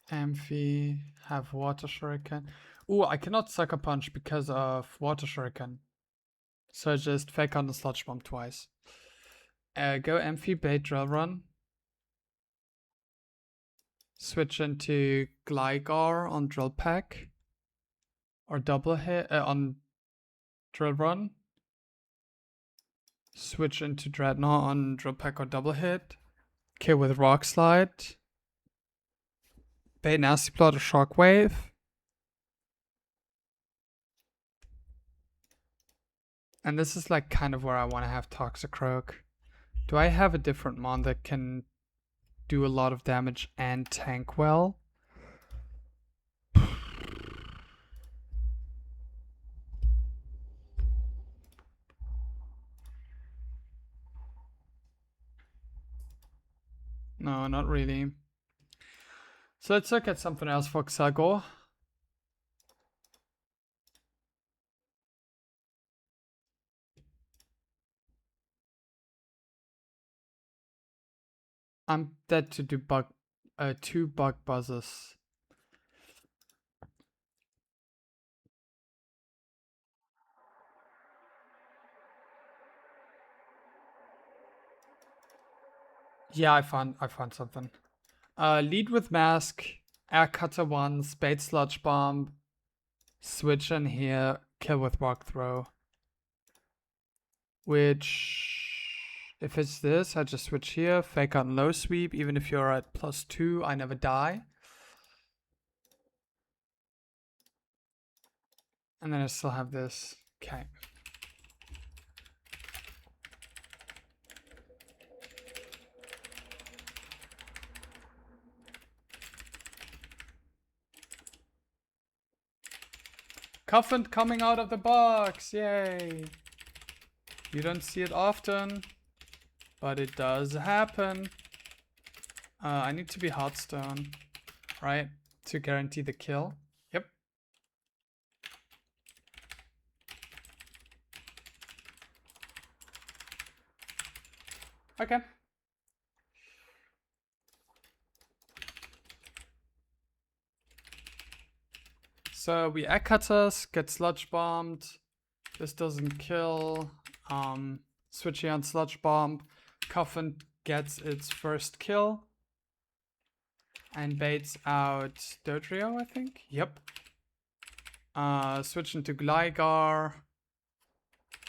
Amphi, have water shuriken. Ooh, I cannot sucker punch because of water shuriken. So just fake on the sludge bomb twice. Go Amphi, bait drill run. Switch into Gligar on drill pack. Or double hit on Drill Run. Switch into Dreadnought on Drill Peck or Double Hit. Kill with Rock Slide. Bait Nasty Plot or Shockwave. And this is like kind of where I want to have Toxicroak. Do I have a different mon that can do a lot of damage and tank well? No, not really. So let's look at something else for Xagor. I'm dead to do two bug buzzes. Yeah, I found something. Lead with Mask, Air Cutter once, Bait Sludge Bomb, switch in here, kill with Rock Throw. Which, if it's this, I just switch here, fake out low sweep, even if you're at +2, I never die. And then I still have this. Okay. Coffin coming out of the box, yay! You don't see it often, but it does happen. I need to be Hearthstone, right? To guarantee the kill. Yep. Okay. So we Egg Cutters, get Sludge Bombed. This doesn't kill. Switch here on Sludge Bomb. Coffin gets its first kill. And baits out Dodrio, I think. Yep. Switch into Gligar.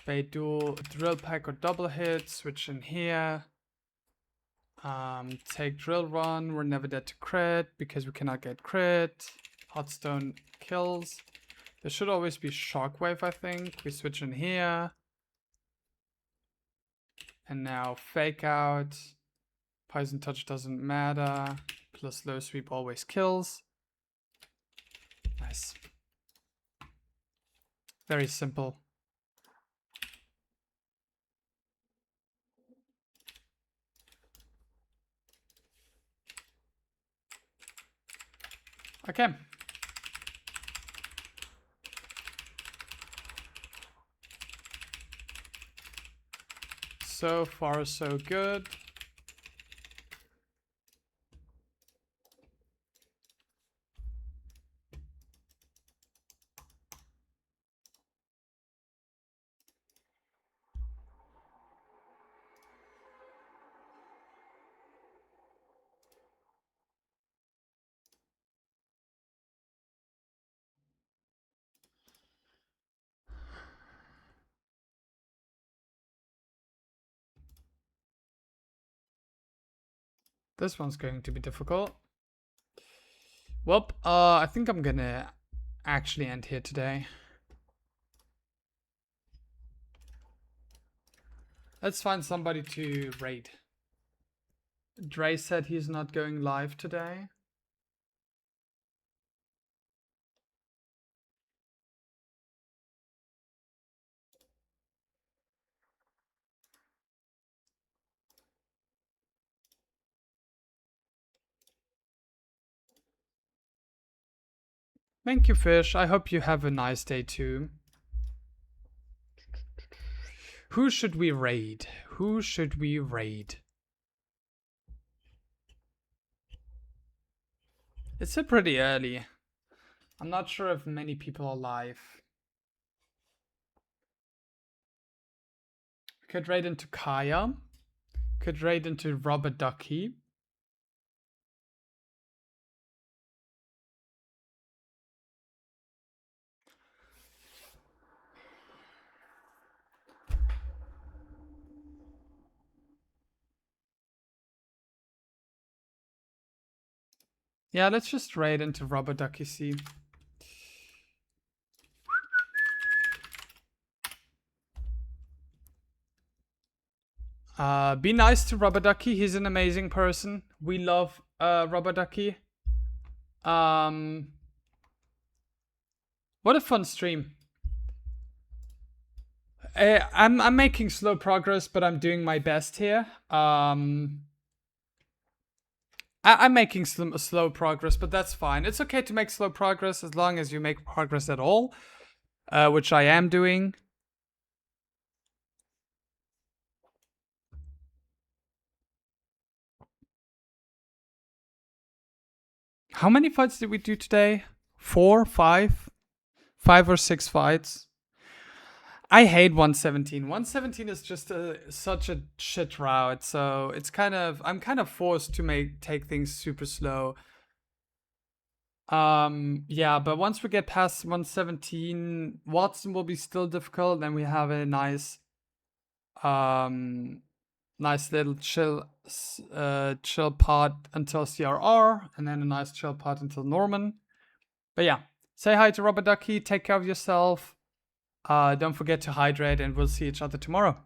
Bait dual Drill Peck or Double Hit. Switch in here. Take Drill Run. We're never dead to crit because we cannot get crit. Hotstone kills. There should always be Shockwave, I think. We switch in here. And now Fake Out. Poison Touch doesn't matter. Plus Low Sweep always kills. Nice. Very simple. Okay. So far, so good. This one's going to be difficult. Well, I think I'm gonna actually end here today. Let's find somebody to raid. Dre said he's not going live today. Thank you, Fish. I hope you have a nice day too. Who should we raid? Who should we raid? It's still pretty early. I'm not sure if many people are live. Could raid into Kaya. Could raid into Robert Ducky. Yeah, let's just raid into Rubber Ducky C. Be nice to Rubber Ducky. He's an amazing person. We love Rubber Ducky. What a fun stream. I'm making slow progress, but I'm doing my best here. I'm making slow progress, but that's fine. It's okay to make slow progress as long as you make progress at all, which I am doing. How many fights did we do today? 4, 5? 5 or 6 fights. I hate 117. 117 is just such a shit route, so it's I'm kind of forced to take things super slow. Yeah, but once we get past 117, Watson will be still difficult. Then we have a nice little chill part until CRR, and then a nice chill part until Norman. But yeah, say hi to Rubber Ducky, take care of yourself. Don't forget to hydrate, and we'll see each other tomorrow.